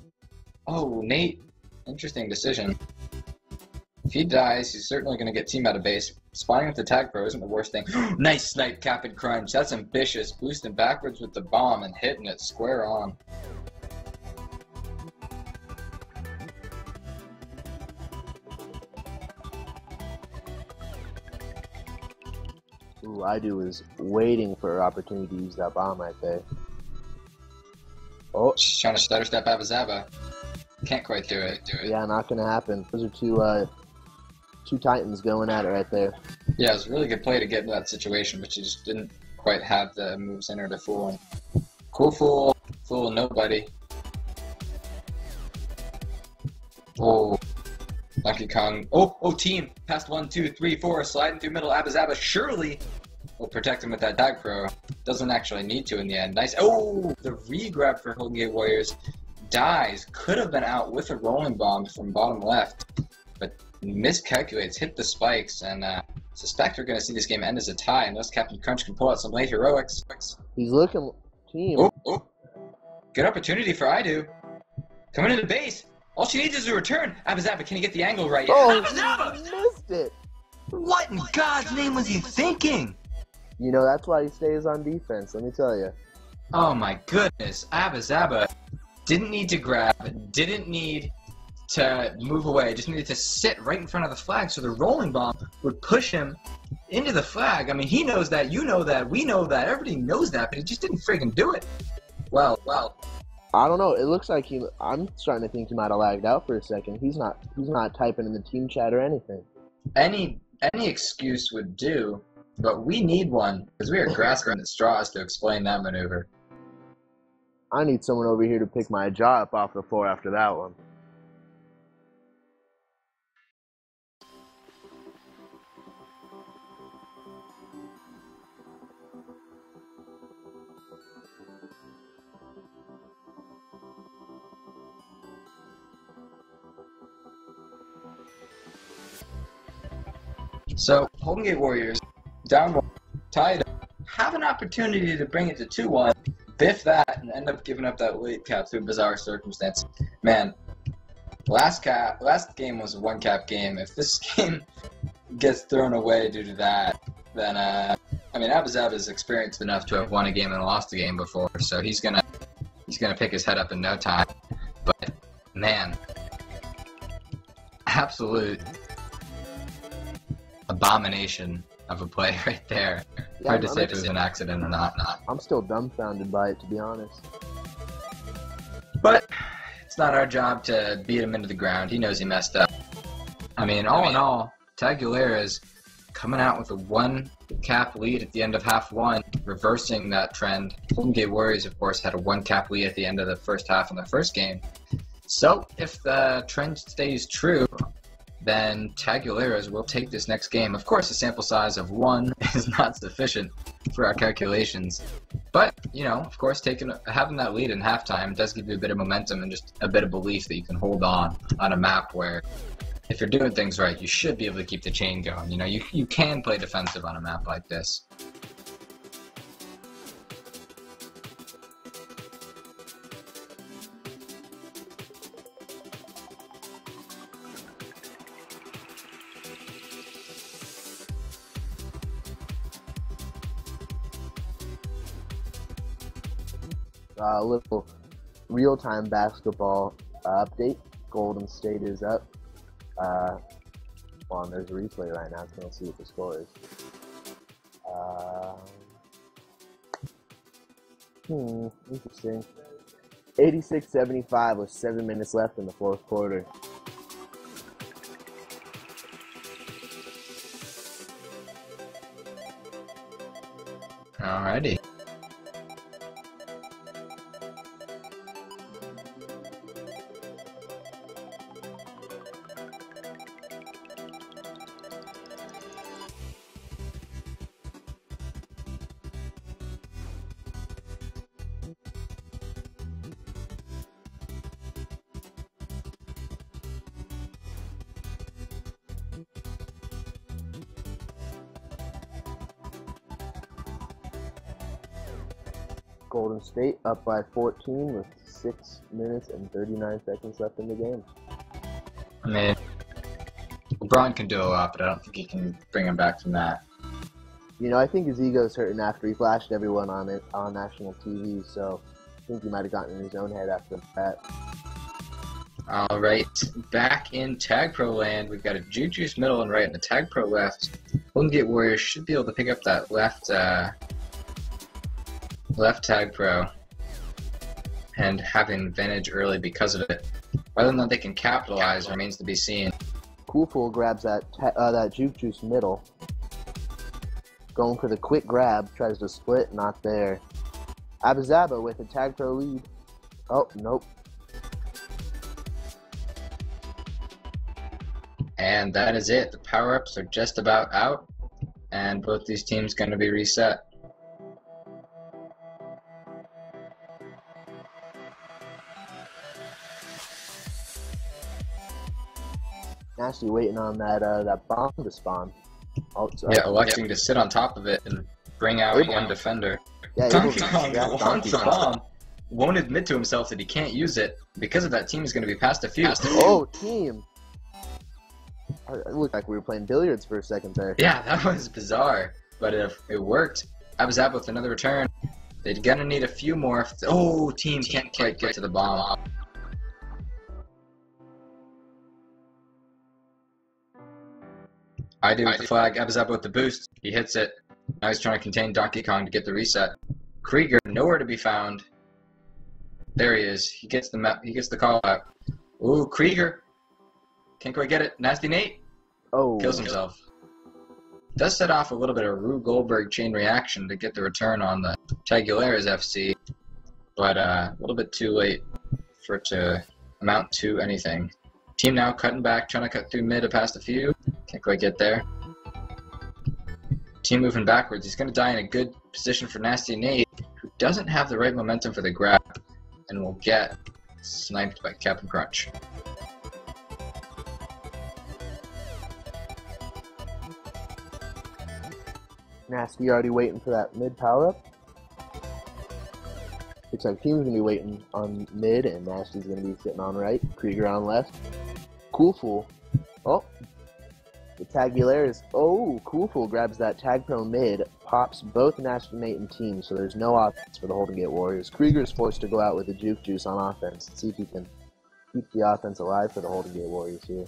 Oh, Nate. Interesting decision. If he dies, he's certainly going to get team out of base. Spawning with the tag pro isn't the worst thing. Nice snipe, Captain Crunch. That's ambitious. Boosting backwards with the bomb and hitting it square on. Ooh, I do is waiting for an opportunity to use that bomb right there. Oh, she's trying to stutter step Abba. Can't quite do it. Yeah, not gonna happen. Those are two two titans going at it right there. Yeah, it was a really good play to get in that situation, but you just didn't quite have the moves in her to fool him. Cool fool nobody. Oh, Donkey Kong. Oh, team. Past 1, 2, 3, 4. Sliding through middle. Abba surely will protect him with that tag pro. Doesn't actually need to in the end. Nice. Oh, the re-grab for Holdin Gate Warriors. Dies. Could have been out with a rolling bomb from bottom left, but miscalculates, hit the spikes, and suspect we're going to see this game end as a tie unless Captain Crunch can pull out some late heroics. He's looking, team. Oh. Good opportunity for Idu. Coming into base. All she needs is a return. Abba, can you get the angle right? Oh, Abba! he missed it. What in God's name was he thinking? You know, that's why he stays on defense, let me tell you. Oh my goodness. Abba didn't need to grab, didn't need to move away, just needed to sit right in front of the flag so the rolling bomb would push him into the flag. I mean, he knows that, you know that, we know that, everybody knows that, but he just didn't friggin' do it. Well. I don't know. It looks like I'm starting to think he might have lagged out for a second. He's not typing in the team chat or anything. Any excuse would do, but we need one because we are grasping at straws to explain that maneuver. I need someone over here to pick my jaw up off the floor after that one. So, Holdin Gate Warriors, down 1, tied up, have an opportunity to bring it to 2-1, biff that, and end up giving up that late cap through bizarre circumstance. Man, last game was a 1-cap game. If this game gets thrown away due to that, then, I mean, Abba is experienced enough to have won a game and lost a game before, so he's gonna pick his head up in no time. But, man, absolute abomination of a play right there. Yeah, Hard to say if it was an accident or not. I'm still dumbfounded by it, to be honest. But it's not our job to beat him into the ground. He knows he messed up. I mean, all in all, Taguileras coming out with a 1-cap lead at the end of half 1, reversing that trend. Holdin Gate Warriors, of course, had a 1-cap lead at the end of the first half in the first game. So if the trend stays true, then Taguileras will take this next game. Of course, a sample size of 1 is not sufficient for our calculations. But, you know, of course, having that lead in halftime does give you a bit of momentum and just a bit of belief that you can hold on a map where, if you're doing things right, you should be able to keep the chain going. You know, you can play defensive on a map like this. A little real-time basketball update. Golden State is up. There's a replay right now, so we'll see what the score is. Interesting. 86-75 with 7 minutes left in the fourth quarter. Alrighty. Golden State up by 14 with 6 minutes and 39 seconds left in the game. I mean, LeBron can do a lot, but I don't think he can bring him back from that. You know, I think his ego's hurting after he flashed everyone on national TV, so I think he might have gotten in his own head after that. Alright, back in Tag Pro land, we've got a Juju's middle and right and a Tag Pro left. Holdin Gate Warriors should be able to pick up that left Tag Pro and have an advantage early because of it. Whether or not they can capitalize remains to be seen. Cool Fool grabs that Juke Juice middle. Going for the quick grab, tries to split, not there. Abazaba with a Tag Pro lead. Oh, nope. And that is it. The power-ups are just about out, and both these teams going to be reset. Nasty waiting on that bomb to spawn. Oh, sorry. Yeah, electing to sit on top of it and bring out one defender. Yeah, Donkey Kong Donkey wants a Kong. bomb, won't admit to himself that he can't use it. Because of that, team is going to be past a few. Oh, team. It looked like we were playing billiards for a second there. Yeah, that was bizarre, but if it worked, I was up with another return. They're gonna need a few more. Oh, team can't quite get to the bomb. I do with the flag. Abazaba with the boost. He hits it. Now he's trying to contain Donkey Kong to get the reset. Krieger nowhere to be found. There he is. He gets the map. He gets the call out. Ooh, Krieger. Can't quite get it. Nasty Nate. Oh. Kills himself. Does set off a little bit of Rube Goldberg chain reaction to get the return on the Taguileras FC, but a little bit too late for it to amount to anything. Team now cutting back, trying to cut through mid to past a few. Can't quite get there. Team moving backwards. He's going to die in a good position for Nasty Nate, who doesn't have the right momentum for the grab, and will get sniped by Captain Crunch. Nasty already waiting for that mid power up. Looks like team's gonna be waiting on mid, and Nasty's gonna be sitting on right. Krieger on left. Cool Fool. Oh, the Taguileras. Oh, Cool Fool grabs that Tag Pro mid, pops both Nasty Nate and team, so there's no offense for the Holdin Gate Warriors. Krieger is forced to go out with the Juke Juice on offense. See if he can keep the offense alive for the Holdin Gate Warriors here.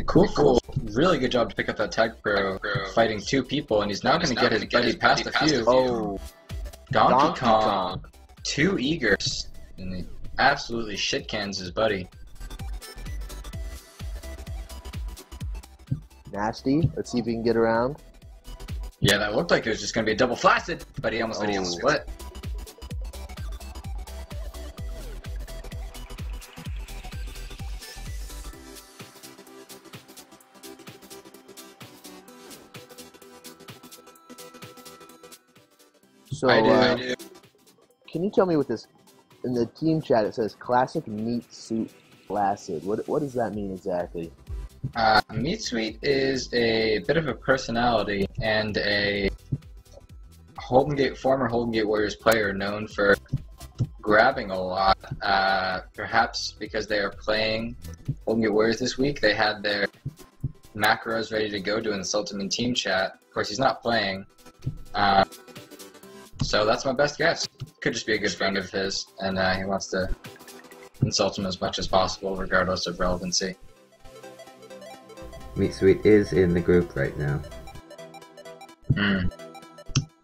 Cool Fool, really good job to pick up that Tag Pro, fighting two people, and he's now going to get his buddy past a few. Oh, Donkey Kong, too eager, and he absolutely shit cans his buddy. Nasty. Let's see if he can get around. Yeah, that looked like it was just going to be a double flaccid, but he almost split. So, I do. Can you tell me what this, in the team chat it says classic meat suit flaccid. What does that mean exactly? Meat Sweet is a bit of a personality and a former Holdin Gate Warriors player known for grabbing a lot. Perhaps because they are playing Holdin Gate Warriors this week, they had their macros ready to go to insult him in team chat. Of course, he's not playing. So that's my best guess. Could just be a good friend of his, and he wants to insult him as much as possible, regardless of relevancy. Meat Sweet is in the group right now.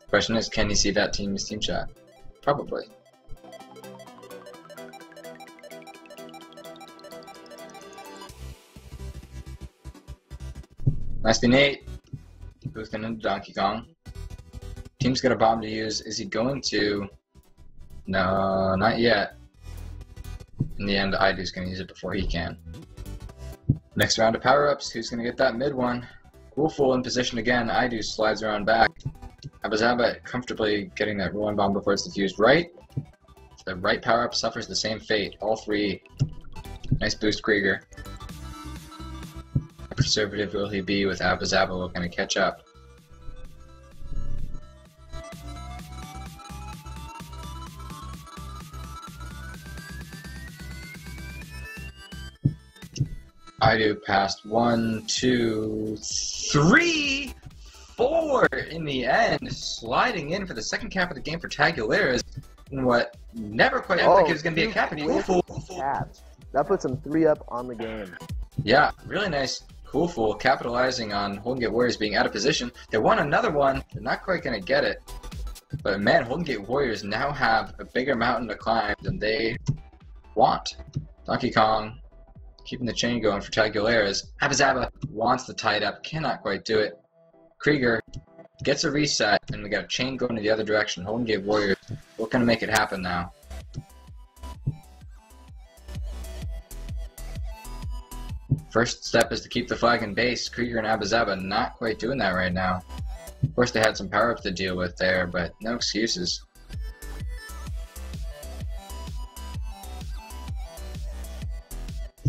Question is, can you see that team's team chat? Probably. Nasty Nate, boosting into Donkey Kong. Team's got a bomb to use. Is he going to? No, not yet. In the end, Idu's going to use it before he can. Next round of power-ups. Who's going to get that mid one? Cool Fool in position again. Idu slides around back. Abazaba comfortably getting that rolling bomb before it's defused right. The right power-up suffers the same fate. All three. Nice boost, Krieger. How conservative will he be with Abazaba looking to catch up? Idu passed 1, 2, 3, 4 in the end, sliding in for the second cap of the game for Taguileras. And what never quite looked like it was going to be a cap. And Cool Fool. Capped. That puts him 3 up on the game. Yeah, really nice. Cool Fool capitalizing on Holdin Gate Warriors being out of position. They won another one. They're not quite going to get it. But man, Holdin Gate Warriors now have a bigger mountain to climb than they want. Donkey Kong keeping the chain going for Taguileras. Abazaba wants the tied up, cannot quite do it. Krieger gets a reset, and we got a chain going in the other direction. Holdin Gate Warriors looking to make it happen now. First step is to keep the flag in base. Krieger and Abazaba not quite doing that right now. Of course, they had some power-ups to deal with there, but no excuses.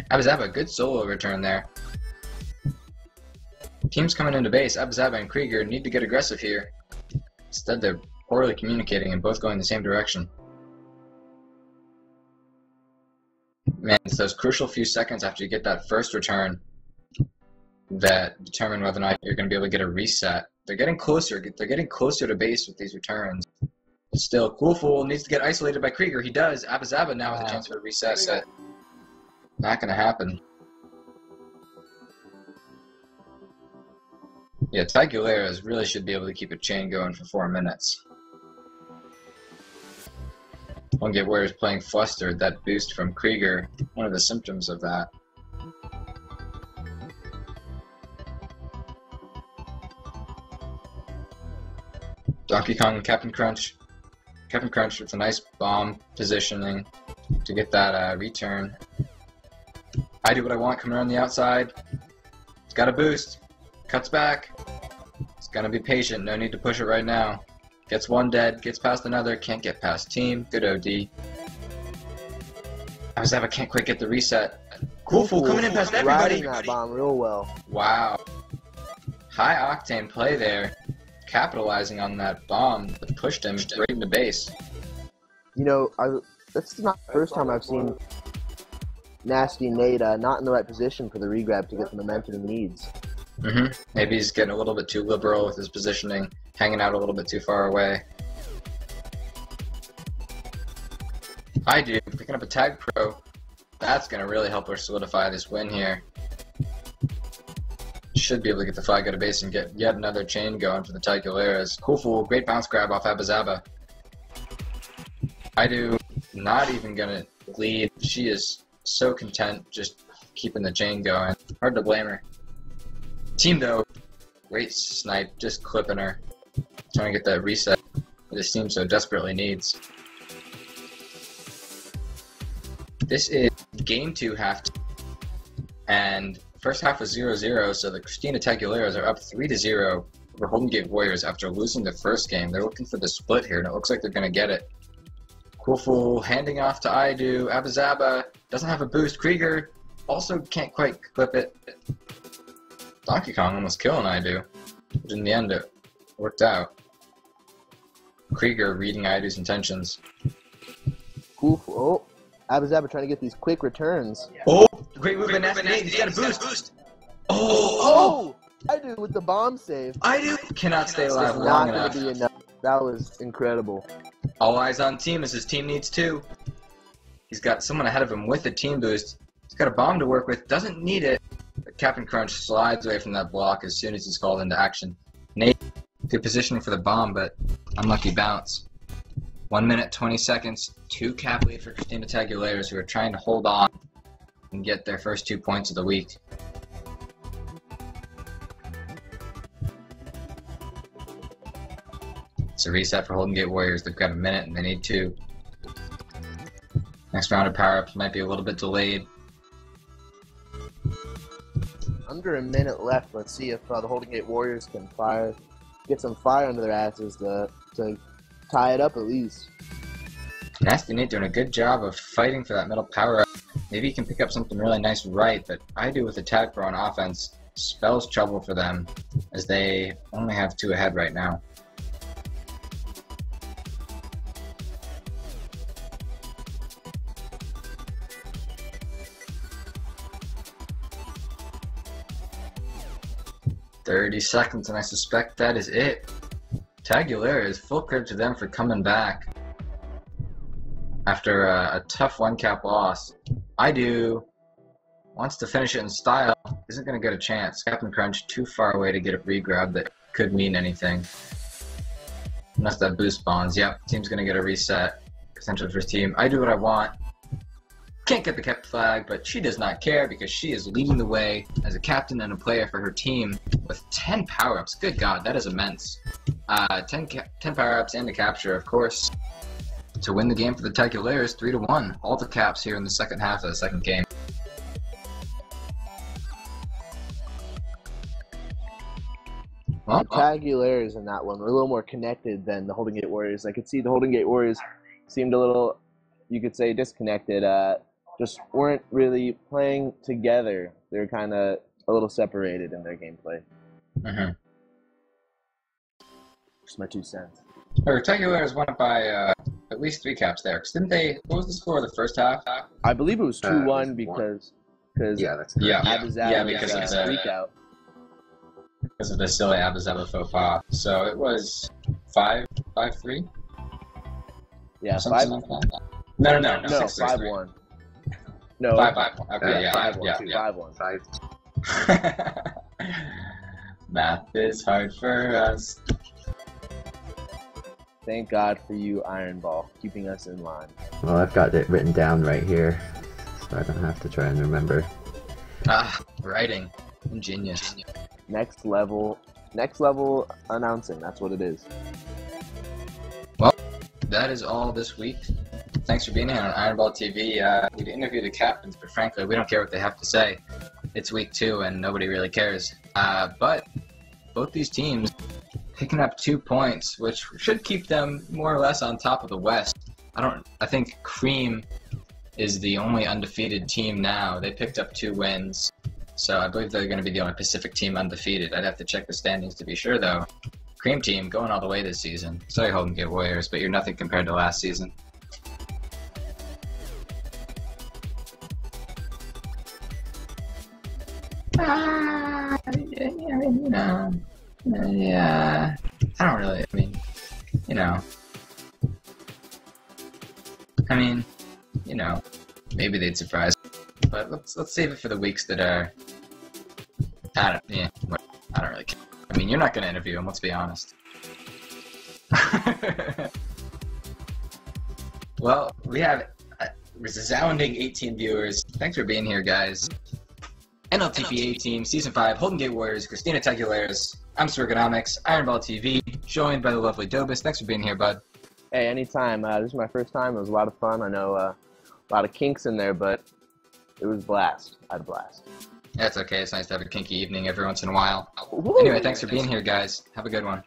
Abazaba, good solo return there. Teams coming into base, Abazaba and Krieger need to get aggressive here. Instead, they're poorly communicating and both going the same direction. Man, it's those crucial few seconds after you get that first return that determine whether or not you're going to be able to get a reset. They're getting closer. They're getting closer to base with these returns. But still, Cool Fool needs to get isolated by Krieger. He does. Abazaba now with a chance for a reset set. Not going to happen. Yeah, Taguileras really should be able to keep a chain going for 4 minutes. Holdin Gate Warriors playing flustered. That boost from Krieger, one of the symptoms of that. Donkey Kong and Captain Crunch. Captain Crunch with a nice bomb positioning to get that return. I do what I want coming around the outside. It's got a boost. Cuts back. It's gonna be patient. No need to push it right now. Gets one dead. Gets past another. Can't get past team. Good OD. Abazaba can't quite get the reset. Cool Fool coming in past everybody. Riding that bomb real well. Wow. High octane play there. Capitalizing on that bomb that pushed him right into base. You know, that's not the first time I've seen Nasty Nate not in the right position for the regrab to get the momentum he needs. Maybe he's getting a little bit too liberal with his positioning, hanging out a little bit too far away. I do, picking up a tag pro. That's going to really help us solidify this win here. Should be able to get the flag out of base and get yet another chain going for the Taguileras. Cool Fool, great bounce grab off Abazaba. I do, not even going to lead. She is so content just keeping the chain going. Hard to blame her. Team though, great snipe, just clipping her. Trying to get that reset that this team so desperately needs. This is game 2 half, and first half was 0-0, so the Christina Taguileras are up 3-0 over Holdin Gate Warriors after losing the first game. They're looking for the split here, and it looks like they're going to get it. Cool Fool handing off to Idu. Abazaba doesn't have a boost. Krieger also can't quite clip it. Donkey Kong almost killing Idu, but in the end it worked out. Krieger reading Idu's intentions. Cool Fool. Oh, Abazaba trying to get these quick returns. Oh, great move by Nasty Nate. He's got a boost. Oh, I do with the bomb save. Idu cannot stay alive long enough. Not going to be enough. That was incredible. All eyes on team as his team needs 2. He's got someone ahead of him with a team boost. He's got a bomb to work with, doesn't need it. But Captain Crunch slides away from that block as soon as he's called into action. Nate, good positioning for the bomb, but unlucky bounce. 1 minute, 20 seconds, 2 cap lead for Christina Taguileras, who are trying to hold on and get their first 2 points of the week. It's a reset for Holdin Gate Warriors. They've got a minute and they need 2. Next round of power-ups might be a little bit delayed. Under a minute left. Let's see if the Holdin Gate Warriors can get some fire under their asses to tie it up at least. Nasty Nate doing a good job of fighting for that middle power-up. Maybe he can pick up something really nice right, but I do with the tag pro on offense spells trouble for them as they only have 2 ahead right now. "30 seconds, and I suspect that is it." Taguileras, full credit to them for coming back after a tough 1-cap loss. Idu wants to finish it in style, isn't going to get a chance. Captain Crunch too far away to get a regrab that could mean anything. Unless that boost bonds. Yep, team's going to get a reset. Essentially for his team. I do what I want. Can't get the captain flag, but she does not care because she is leading the way as a captain and a player for her team with 10 power-ups. Good God, that is immense. 10 power-ups and a capture, of course, to win the game for the Taguileras 3-1. All the caps here in the second half of the second game. The Taguileras in that one were a little more connected than the Holdin Gate Warriors. I could see the Holdin Gate Warriors seemed a little, you could say, disconnected. Just weren't really playing together. They were kind of a little separated in their gameplay. Mm-hmm. Just my 2 cents. Taguileras won it by at least 3 caps there. Didn't they? What was the score of the first half? I believe it was 2-1 because Yeah, that's correct. Yeah, because of the freak out. Because of the silly Abazaba faux pas. So it was 5-3? Yeah, Something 5. like that. No, 5-1. No, 5-1. Okay, yeah, 5-1. 5. Math is hard for us. Thank God for you, Iron Ball, keeping us in line. Well, I've got it written down right here, so I don't have to try and remember. Writing. Ingenious. Next level announcing. That's what it is. Well, that is all this week. Thanks for being here on Ironball TV. We'd interview the captains, but frankly, we don't care what they have to say. It's week 2, and nobody really cares. But both these teams picking up 2 points, which should keep them more or less on top of the West. I think Cream is the only undefeated team now. They picked up 2 wins. So I believe they're going to be the only Pacific team undefeated. I'd have to check the standings to be sure, though. Cream team going all the way this season. Sorry, Holdin Gate Warriors, but you're nothing compared to last season. Yeah. I don't really. Maybe they'd surprise. But let's save it for the weeks that are. I don't really care. I mean, you're not going to interview him, let's be honest. Well, we have a resounding 18 viewers. Thanks for being here, guys. NLTP-A team, Season 5, Holdin Gate Warriors, Christina Taguileras. I'm Swergonomics, Ironball TV, joined by the lovely Dobus. Thanks for being here, bud. Hey, anytime. This is my first time. It was a lot of fun. I know a lot of kinks in there, but it was a blast. I had a blast. That's okay. It's nice to have a kinky evening every once in a while. Woo! Anyway, thanks for being here, guys. Have a good one.